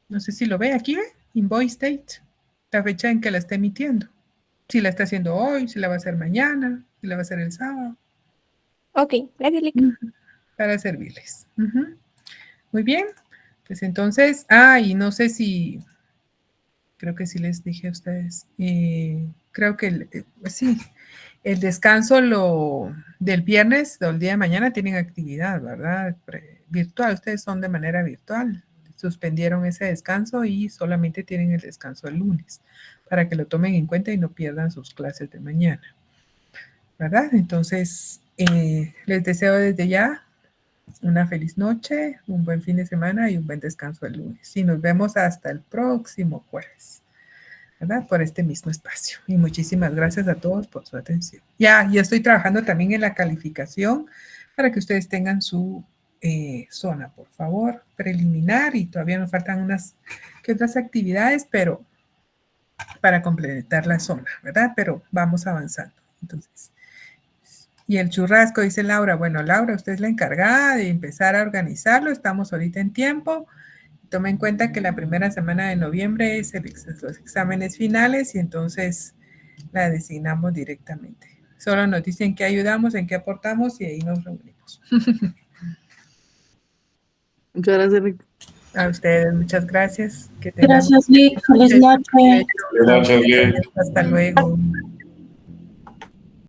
No sé si lo ve aquí, ¿ve? Invoice date, la fecha en que la está emitiendo. Si la está haciendo hoy, si la va a hacer mañana, si la va a hacer el sábado. Ok, gracias, Lick. Para servirles. Muy bien. Pues entonces, y no sé si, creo que sí les dije a ustedes, creo que sí, el descanso del viernes o el día de mañana tienen actividad, ¿verdad? Virtual, ustedes son de manera virtual. Suspendieron ese descanso y solamente tienen el descanso el lunes para que lo tomen en cuenta y no pierdan sus clases de mañana, ¿verdad? Entonces, les deseo desde ya una feliz noche, un buen fin de semana y un buen descanso el lunes. Y nos vemos hasta el próximo jueves, ¿verdad? Por este mismo espacio. Y muchísimas gracias a todos por su atención. Ya estoy trabajando también en la calificación para que ustedes tengan su zona, por favor, preliminar, y todavía nos faltan unas que otras actividades, pero para completar la zona, ¿verdad? Pero vamos avanzando. Entonces, y el churrasco, dice Laura. Bueno, Laura, usted es la encargada de empezar a organizarlo. Estamos ahorita en tiempo. Tome en cuenta que la primera semana de noviembre es los exámenes finales y entonces la designamos directamente. Solo nos dicen qué ayudamos, en qué aportamos y ahí nos reunimos. Muchas gracias, Rick. A ustedes, muchas gracias. Gracias, Lick. Feliz noche. Buenas noches, Lick. Hasta luego.